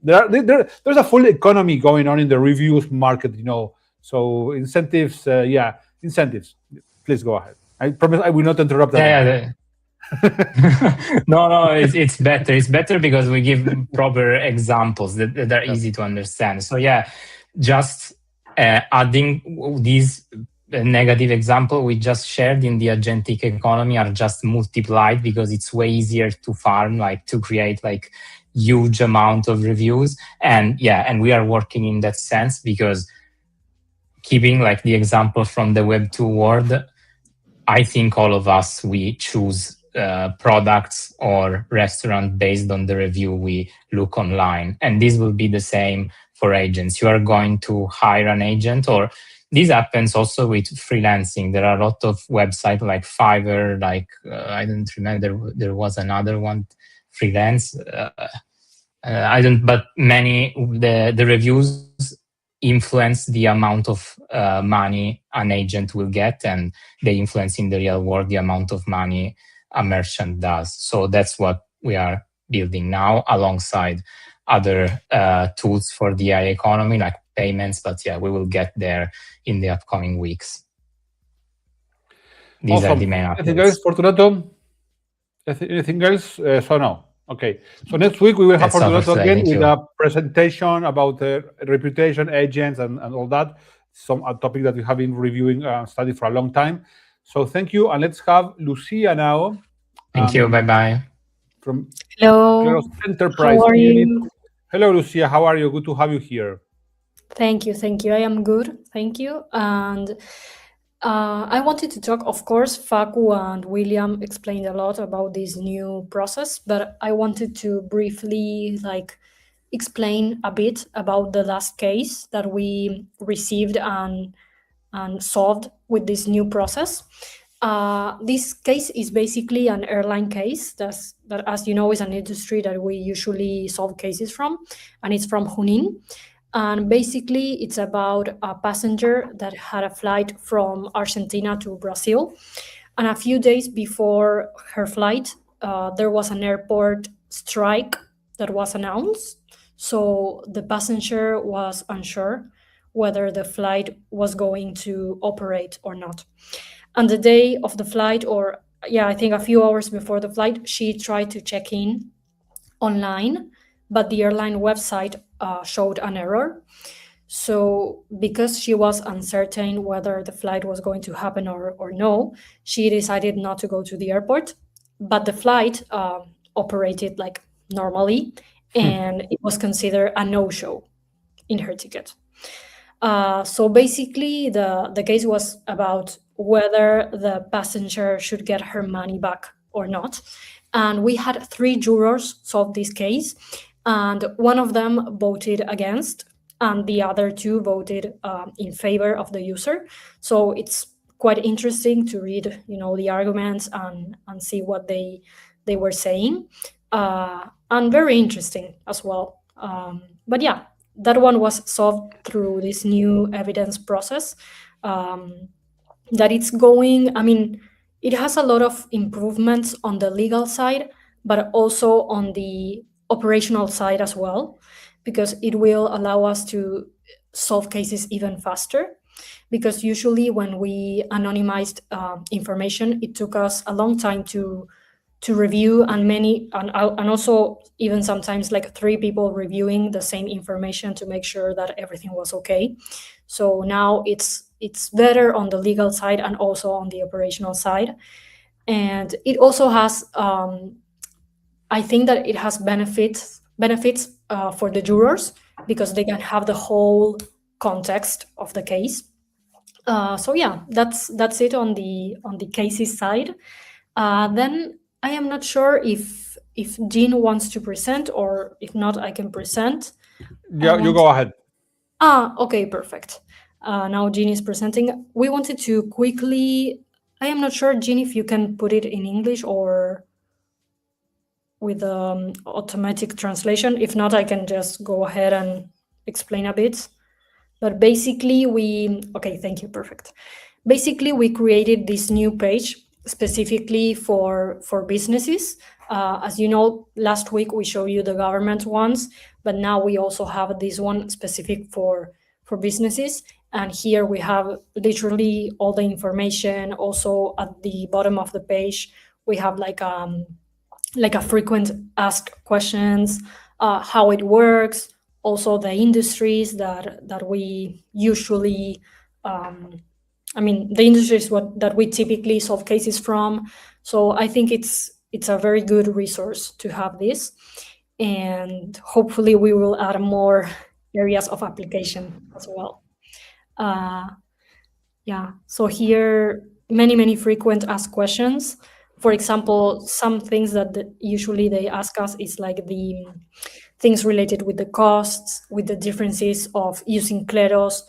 There's a full economy going on in the reviews market, So incentives, incentives. Please go ahead. I promise I will not interrupt that. No, it's better. It's better because we give proper examples that are easy to understand. So yeah, just adding these negative example we just shared in the agentic economy are just multiplied, because it's way easier to farm, like to create like huge amount of reviews. And we are working in that sense, because keeping like the example from the Web2 world, I think all of us, we choose products or restaurant based on the review we look online. And this will be the same for agents. You are going to hire an agent, or this happens also with freelancing. There are a lot of websites like Fiverr, like I don't remember, there was another one, freelance. But many, the reviews influence the amount of money an agent will get, and they influence in the real world the amount of money a merchant does. So that's what we are building now, alongside other tools for the AI economy, like payments. But we will get there in the upcoming weeks. These are the main updates. Anything else, Fortunato? Anything else? So no. Okay. So next week we will have Fortunato again with a presentation about reputation, agents, and all that. A topic that we have been reviewing, studying for a long time. So thank you, and let's have Lucía now. Thank you. Bye-bye. From Hello. Kleros Enterprise How are Unit. you? Hello, Lucía. How are you? Good to have you here. Thank you. I am good. Thank you. And I wanted to talk, of course, Facu and William explained a lot about this new process, but I wanted to briefly explain a bit about the last case that we received and solved with this new process. This case is basically an airline case that, as you know, is an industry that we usually solve cases from, and it's from Junín. And basically, it's about a passenger that had a flight from Argentina to Brazil. And a few days before her flight, there was an airport strike that was announced. So the passenger was unsure whether the flight was going to operate or not. And the day of the flight, or I think a few hours before the flight, she tried to check in online, but the airline website showed an error. So because she was uncertain whether the flight was going to happen or no, she decided not to go to the airport. But the flight operated like normally, and it was considered a no-show in her ticket. So basically, the case was about whether the passenger should get her money back or not. And we had 3 jurors solve this case, and one of them voted against, and the other 2 voted in favor of the user. So it's quite interesting to read, the arguments and see what they were saying, and very interesting as well. But yeah, that one was solved through this new evidence process that it's going. I mean, it has a lot of improvements on the legal side, but also on the operational side as well, because it will allow us to solve cases even faster. Because usually when we anonymized information, it took us a long time to review, and also even sometimes like 3 people reviewing the same information to make sure that everything was okay. So now it's better on the legal side and also on the operational side. And it also has, I think that it has benefits for the jurors, because they can have the whole context of the case. So yeah, that's it on the cases side. Then I am not sure if Jean wants to present, or if not, I can present. Yeah, you go ahead. Okay, perfect. Now Jean is presenting. We wanted to quickly, I am not sure, Jean, if you can put it in English or with automatic translation. If not, I can just go ahead and explain a bit. But basically okay, thank you, perfect. Basically, we created this new page specifically for businesses. As you know, last week we showed you the government ones, but now we also have this one specific for businesses. And here we have literally all the information. Also at the bottom of the page, we have like a frequent asked questions, how it works, also the industries that we usually, the industries that we typically solve cases from. So I think it's a very good resource to have this, and hopefully we will add more areas of application as well. So here, many frequent asked questions. For example, some things that usually they ask us is like the things related with the costs, with the differences of using Kleros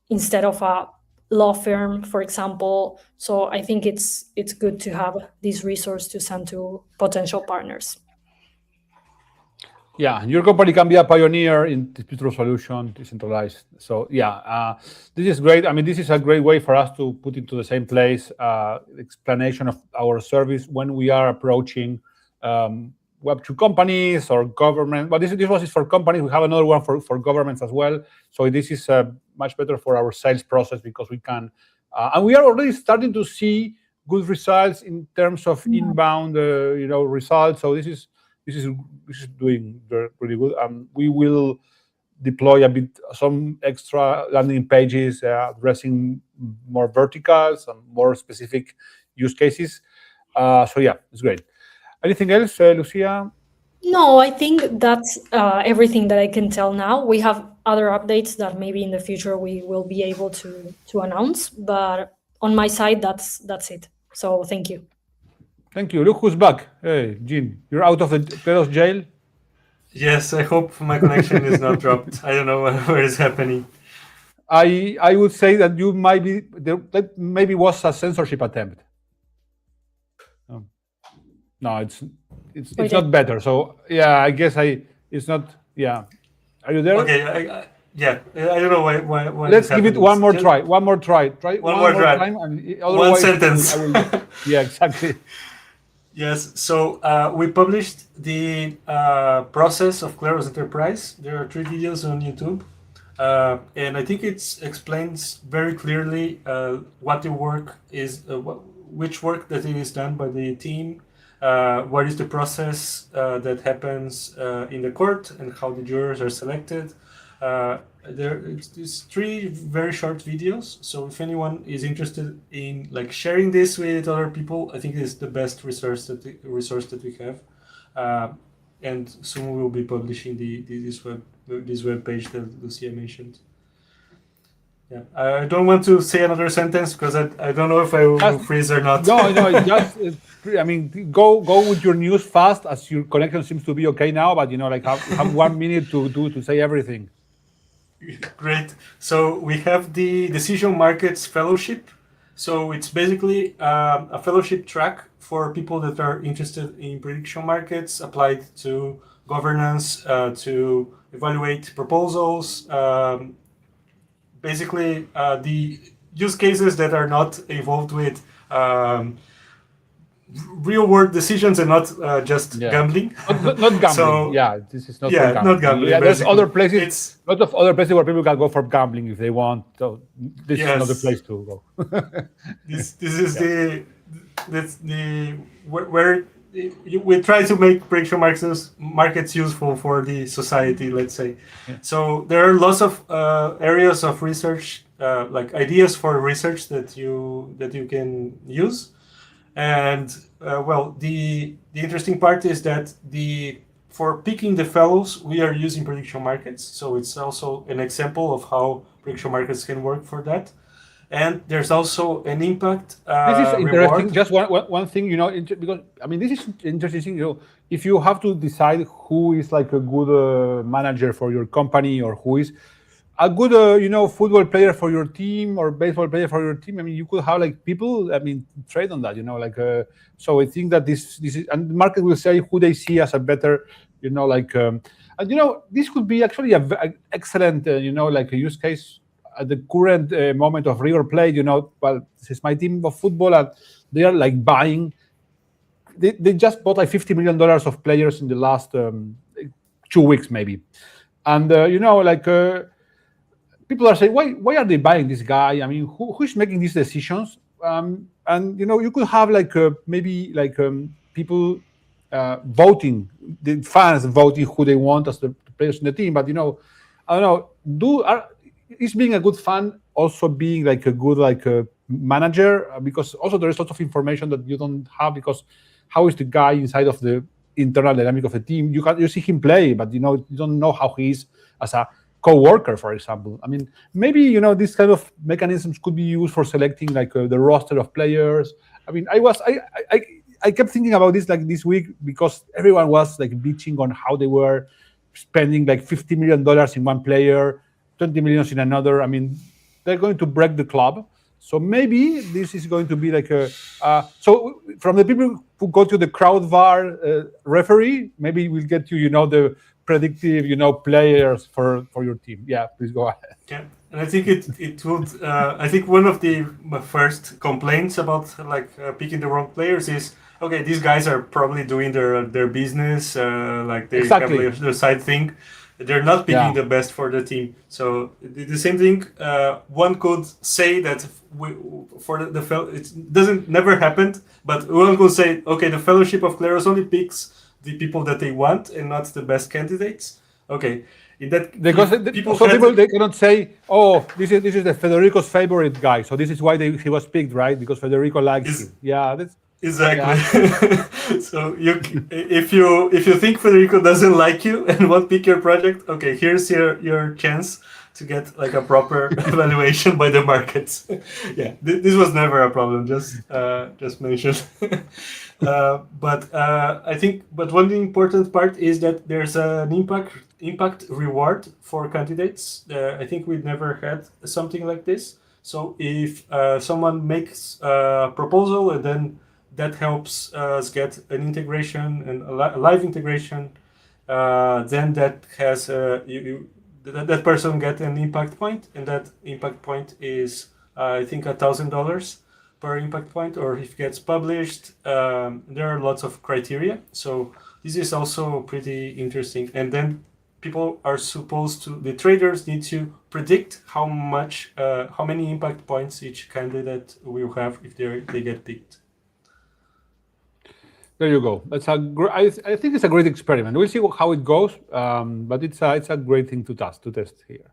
instead of a law firm, for example. So I think it's good to have this resource to send to potential partners. Yeah, your company can be a pioneer in dispute resolution, decentralized. So yeah, this is great. I mean, this is a great way for us to put into the same place explanation of our service when we are approaching Web2 companies or government. But this was for companies. We have another one for governments as well. So this is much better for our sales process, because we can, and we are already starting to see good results in terms of inbound, results. So this is doing really good. We will deploy some extra landing pages addressing more verticals and more specific use cases. So yeah, it's great. Anything else, Lucía? No, I think that's everything that I can tell now. We have other updates that maybe in the future we will be able to announce, but on my side, that's it. So thank you. Thank you. Look who's back. Hey, Jean, you're out of the Kleros jail? Yes, I hope my connection is not dropped. I don't know what is happening. I would say that you might be, that maybe was a censorship attempt. No, it's not better. So yeah, I guess it's not. Yeah, are you there? Okay, Yeah, I don't know why Let's this give it happened. one more Just try. One more try. Try one more try. time, and One otherwise sentence. I will. Yeah, exactly. Yes, so we published the process of Kleros Enterprise. There are 3 videos on YouTube. And I think it explains very clearly what the work is, which work that it is done by the team, what is the process that happens in the court, and how the jurors are selected. It's 3 very short videos. So if anyone is interested in like sharing this with other people, I think it's the best resource that we have. And soon we will be publishing this web page that Lucia mentioned. Yeah, I don't want to say another sentence because I don't know if I will freeze or not. No, just I mean, go with your news fast, as your connection seems to be okay now. But like have 1 minute to say everything. Great. So we have the Decision Markets Fellowship. So it's basically a fellowship track for people that are interested in prediction markets, applied to governance, to evaluate proposals, basically the use cases that are not involved with real world decisions and not just gambling. Not gambling. So, this is not yeah, for gambling. not gambling. Yeah, there's other places. It's lot of other places where people can go for gambling if they want. So this is not the place to go. this is where we try to make prediction markets useful for the society, let's say. Yeah. So there are lots of areas of research, like ideas for research that you can use. And well, the interesting part is that for picking the fellows, we are using prediction markets. So it's also an example of how prediction markets can work for that. And there's also an impact this is interesting. reward. Just one thing, because I mean, this is interesting. If you have to decide who is like a good manager for your company, or who is a good, football player for your team, or baseball player for your team. I mean, you could have like people. I mean, trade on that. So I think that this is, and the market will say who they see as a better, and this could be actually a excellent, like a use case at the current moment of River Plate. Well, this is my team of football, and they are like buying. They just bought like $50 million of players in the last 2 weeks, maybe, and people are saying, why are they buying this guy? I mean, who is making these decisions? And you could have like maybe like people voting, the fans voting who they want as the players in the team. But I don't know. Is being a good fan also being like a good manager? Because also there is lots of information that you don't have, because how is the guy inside of the internal dynamic of the team? You see him play, but you don't know how he is as a co-worker, for example. I mean, maybe these kind of mechanisms could be used for selecting like the roster of players. I mean, I kept thinking about this like this week, because everyone was like bitching on how they were spending like $50 million in one player, 20 million in another. I mean, they're going to break the club. So maybe this is going to be like so from the people who go to the crowd VAR referee, maybe we'll get you, the predictive, players for your team. Yeah, please go ahead. Yeah, and I think it would. I think one of the first complaints about picking the wrong players is, okay, these guys are probably doing their business, like they have their side thing. They're not picking the best for the team. So the same thing. One could say that it never happened, but one could say, okay, the Fellowship of Kleros only picks the people that they want and not the best candidates. Okay, in that because people they cannot say, oh, this is the Federico's favorite guy, so this is why he was picked, right? Because Federico likes him. Yeah, that's exactly. Yeah. So if you think Federico doesn't like you and won't pick your project, okay, here's your chance to get like a proper evaluation by the markets. Yeah, this was never a problem. Just mentioned. But I think, one important part is that there's an impact reward for candidates. I think we've never had something like this. So if someone makes a proposal and then that helps us get an integration and a live integration, then that has that person get an impact point, and that impact point is I think $1,000 per impact point, or if it gets published. There are lots of criteria, so this is also pretty interesting. And then people are supposed to, the traders need to predict how many impact points each candidate will have if they get picked. There you go. That's I think it's a great experiment. We'll see how it goes, but it's a great thing to test here.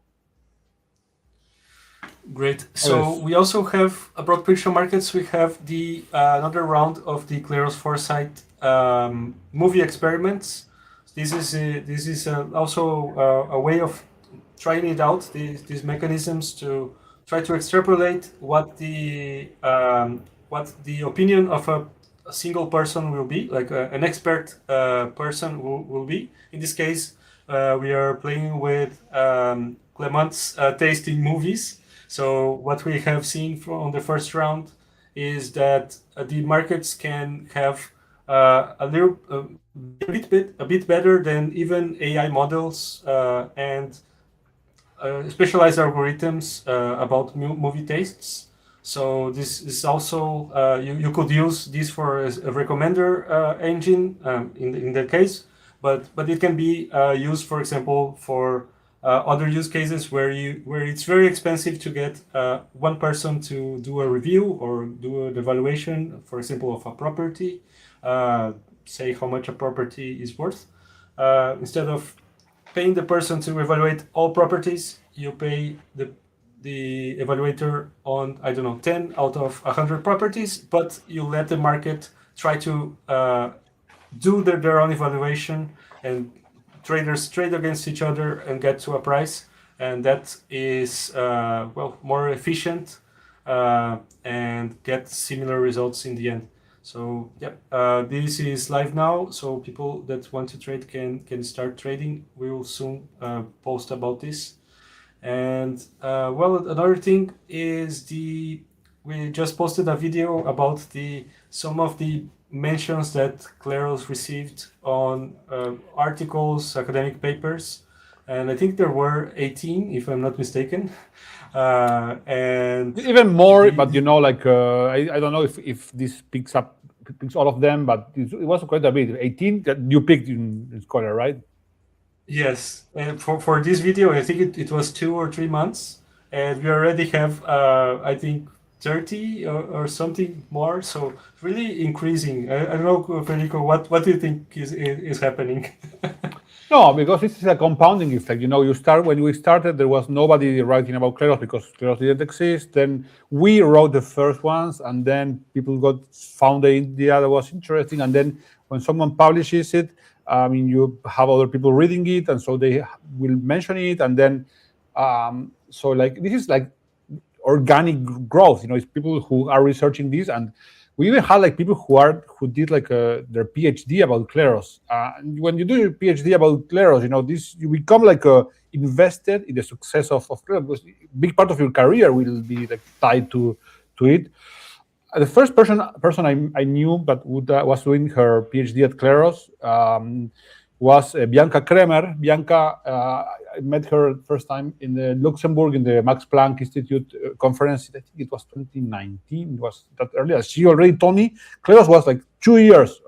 Great. So we also have abroad prediction markets. We have the another round of the Kleros Foresight movie experiments. This is also a way of trying it out. These mechanisms to try to extrapolate what the opinion of a single person will be, like an expert person will be. In this case, we are playing with Clement's tasting movies. So what we have seen on the first round is that the markets can have a bit better than even AI models and specialized algorithms about movie tastes. So this is also you could use this for a recommender engine in the case, but it can be used, for example, for other use cases where it's very expensive to get one person to do a review or do an evaluation, for example, of a property, say how much a property is worth. Instead of paying the person to evaluate all properties, you pay the evaluator on, I don't know, 10 out of 100 properties, but you let the market try to do their own evaluation, and traders trade against each other and get to a price, and that is more efficient and get similar results in the end. So this is live now, so people that want to trade can start trading. We will soon post about this. And another thing is we just posted a video about some of the mentions that Kleros received on articles, academic papers, and I think there were 18, if I'm not mistaken, and even more. But I don't know if this picks all of them, but it was quite a bit. 18 that you picked in Scholar, right? Yes, and for this video, I think it was 2 or 3 months, and we already have I think 30 or something more. So really increasing. I don't know, Federico, what do you think is happening? No, because this is a compounding effect. When we started, there was nobody writing about Kleros because Kleros didn't exist. Then we wrote the first ones, and then people found the idea that was interesting. And then when someone publishes it, you have other people reading it, and so they will mention it. And then, this is like organic growth. It's people who are researching this, and we even had people who did their PhD about Kleros. When you do your PhD about Kleros, you become invested in the success of Kleros, because a big part of your career will be tied to it. The first person I knew that was doing her PhD at Kleros was Bianca Kremer. Bianca, I met her first time in Luxembourg in the Max Planck Institute conference. I think it was 2019. It was that early. She already told me Kleros was 2 years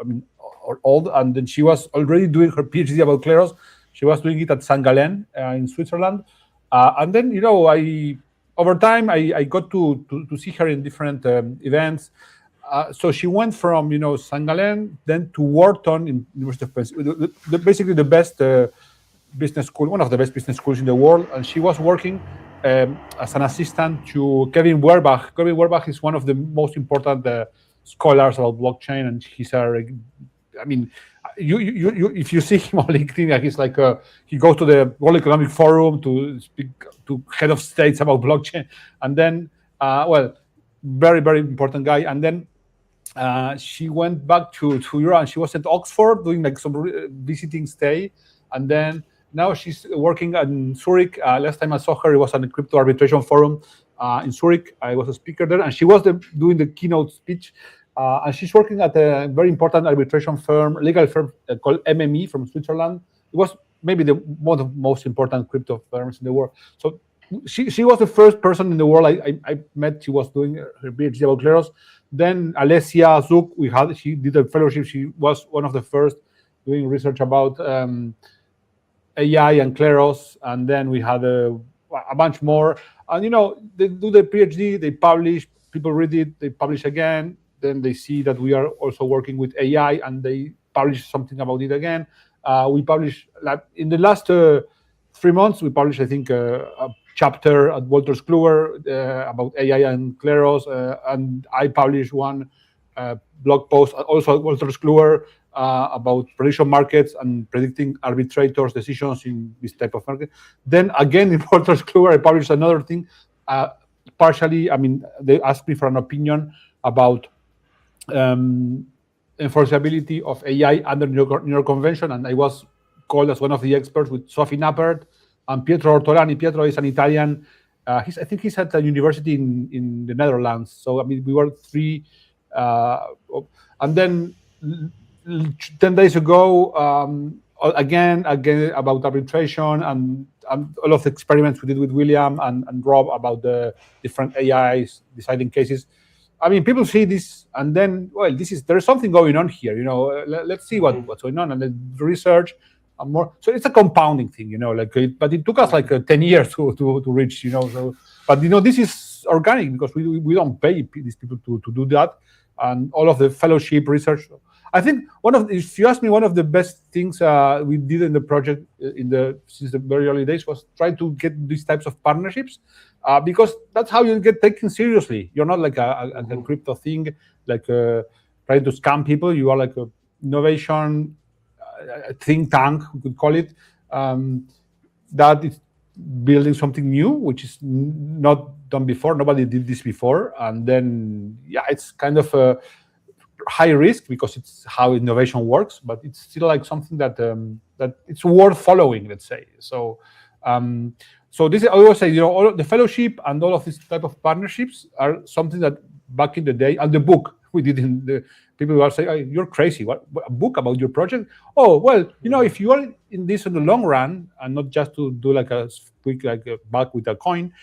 old, and then she was already doing her PhD about Kleros. She was doing it at St. Gallen in Switzerland. And then, over time, I got to see her in different events. So she went from, St. Gallen, then to Wharton in University of Pennsylvania, basically the best business school, one of the best business schools in the world. And she was working as an assistant to Kevin Werbach. Kevin Werbach is one of the most important scholars about blockchain, and he's if you see him on LinkedIn, he's he goes to the World Economic Forum to speak to head of states about blockchain, and then very, very important guy. And then she went back to Europe, and she was at Oxford doing some visiting stay, and then now she's working in Zurich. Last time I saw her, it was on the crypto arbitration forum in Zurich. I was a speaker there, and she was doing the keynote speech. And she's working at a very important arbitration firm, legal firm called MME from Switzerland. It was maybe one of the most important crypto firms in the world. So she was the first person in the world I met. She was doing her PhD about Kleros. Then Alessia Zouk, she did a fellowship. She was one of the first doing research about AI and Kleros. And then we had a bunch more. And they do the PhD, they publish, people read it, they publish again. Then they see that we are also working with AI, and they publish something about it again. We published, in the last 3 months, we published, I think, a chapter at Wolters Kluwer about AI and Kleros, and I published one blog post also at Wolters Kluwer about prediction markets and predicting arbitrators' decisions in this type of market. Then again, in Wolters Kluwer, I published another thing. Partially, they asked me for an opinion about enforceability of AI under New York Convention, and I was called as one of the experts with Sophie Nappert and Pietro Ortolani. Pietro is an Italian. I think he's at a university in the Netherlands. So we were three. And then 10 days ago, again about arbitration and all of the experiments we did with William and Rob about the different AIs deciding cases. People see this and then, well, there's something going on here. Let's see what's going on, and the research and more. So it's a compounding thing, but it took us 10 years to reach, So, but this is organic because we don't pay these people to do that, and all of the fellowship research. I think if you ask me, one of the best things we did in the project since the very early days was try to get these types of partnerships, because that's how you get taken seriously. You're not like a crypto thing, trying to scam people. You are like a innovation think tank, we could call it, that is building something new, which is not done before. Nobody did this before, and then it's kind of a high risk because it's how innovation works, but it's still like something that it's worth following, let's say. So so this, I always say, all of the fellowship and all of these type of partnerships are something that back in the day, and the book we did in the, people will say, oh, you're crazy, what a book about your project? Oh, well, if you are in this in the long run and not just to do like a quick buck with a coin,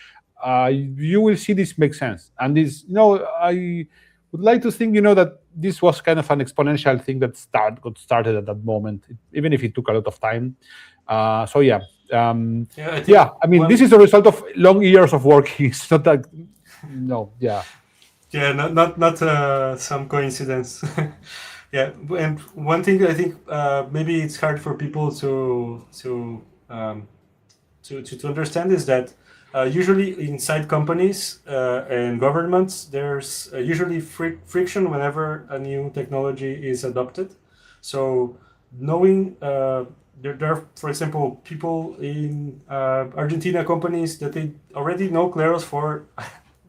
you will see this makes sense. And this, I would like to think, that this was kind of an exponential thing that got started at that moment, even if it took a lot of time. So yeah. This is a result of long years of working. It's not that, no, yeah. Yeah, not some coincidence. Yeah, and one thing I think maybe it's hard for people to understand is that usually inside companies and governments, there's usually friction whenever a new technology is adopted. So knowing there are, for example, people in Argentina companies that they already know Kleros for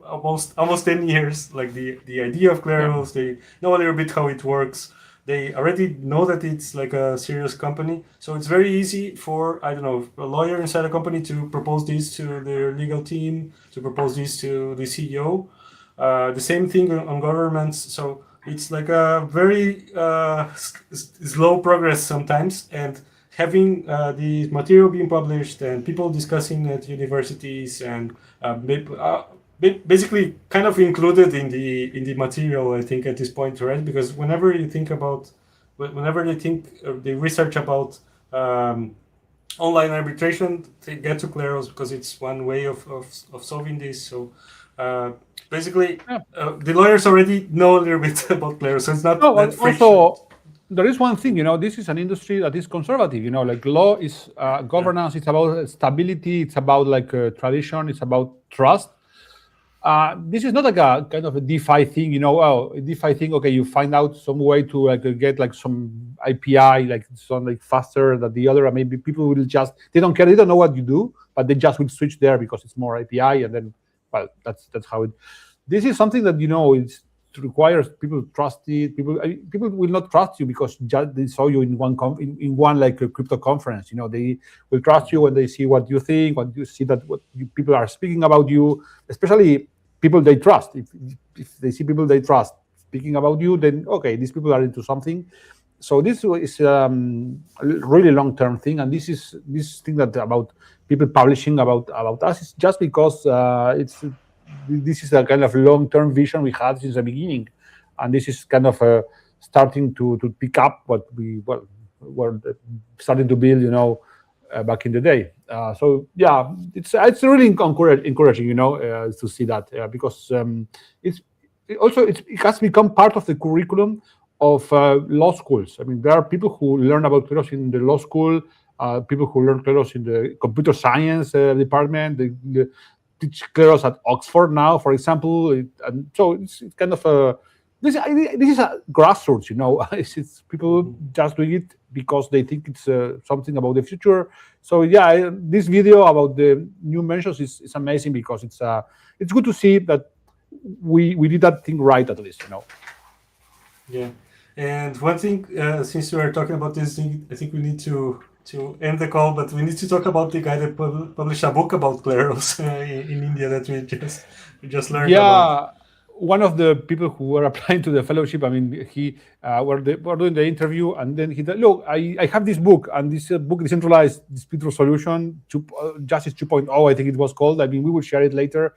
almost 10 years, like the idea of Kleros, they know a little bit how it works. They already know that it's like a serious company. So it's very easy for, I don't know, a lawyer inside a company to propose this to their legal team, to propose this to the CEO. The same thing on governments. So it's like a very slow progress sometimes. And having the material being published and people discussing at universities and basically kind of included in the material, I think, at this point, right? Because whenever they research about online arbitration, they get to Kleros because it's one way of solving this. So basically, the lawyers already know a little bit about Kleros, so it's not that friction. Also, there is one thing, this is an industry that is conservative, like law is governance, it's about stability, it's about tradition, it's about trust. This is not like a kind of a DeFi thing, a DeFi thing, okay, you find out some way to get some API, some faster than the other, and maybe people will just, they don't care, they don't know what you do, but they just will switch there because it's more API, and then, well, that's how it, this is something that, it requires people to trust it. People will not trust you because just they saw you in one a crypto conference. They will trust you when they see what you think, when you see that people are speaking about you, especially people they trust. If they see people they trust speaking about you, then okay, these people are into something. So this is a really long-term thing, and this thing that about people publishing about us is just because this is a kind of long-term vision we had since the beginning, and this is kind of starting to pick up what we were starting to build, back in the day. So yeah, it's really encouraging, to see that, because it has become part of the curriculum of law schools. I mean, there are people who learn about Kleros in the law school, people who learn Kleros in the computer science department. They teach Kleros at Oxford now, for example. And so it's kind of this is a grassroots, it's people just doing it because they think it's something about the future. So yeah, this video about the new mentions is amazing, because it's good to see that we did that thing right, at least, Yeah, and one thing, since we are talking about this thing, I think we need to end the call, but we need to talk about the guy that published a book about Kleros in India that we just learned about. One of the people who were applying to the fellowship, I mean, we're doing the interview, and then he said, look, I have this book, and this book, Decentralized Dispute Resolution, Justice 2.0, I think it was called. I mean, we will share it later.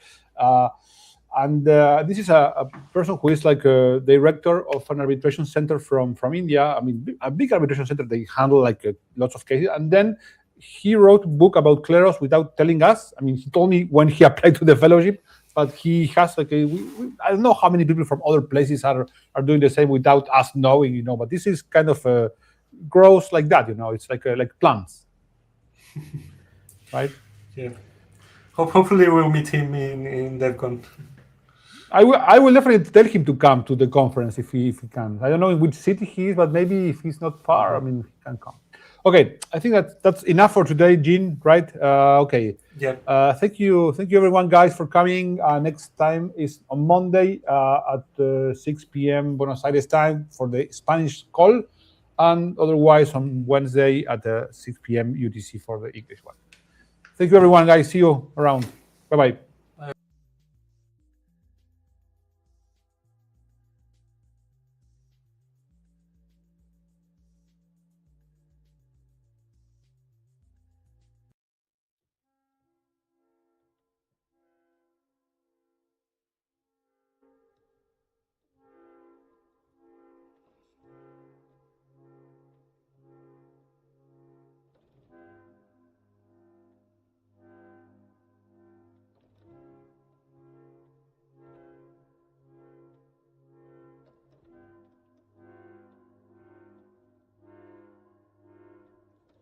And this is a person who is like a director of an arbitration center from India. I mean, a big arbitration center. They handle like lots of cases. And then he wrote a book about Kleros without telling us. I mean, he told me when he applied to the fellowship, but he has like I don't know how many people from other places are doing the same without us knowing, But this is kind of grows like that, It's like plants, right? Yeah. Hopefully we'll meet him in Devcon. I will definitely tell him to come to the conference if he can. I don't know in which city he is, but maybe if he's not far, I mean, he can come. Okay, I think that's enough for today, Jean, right? Okay. Yeah. Thank you everyone, guys, for coming. Next time is on Monday at 6 p.m. Buenos Aires time for the Spanish call, and otherwise on Wednesday at 6 p.m. UTC for the English one. Thank you, everyone, guys. See you around. Bye-bye.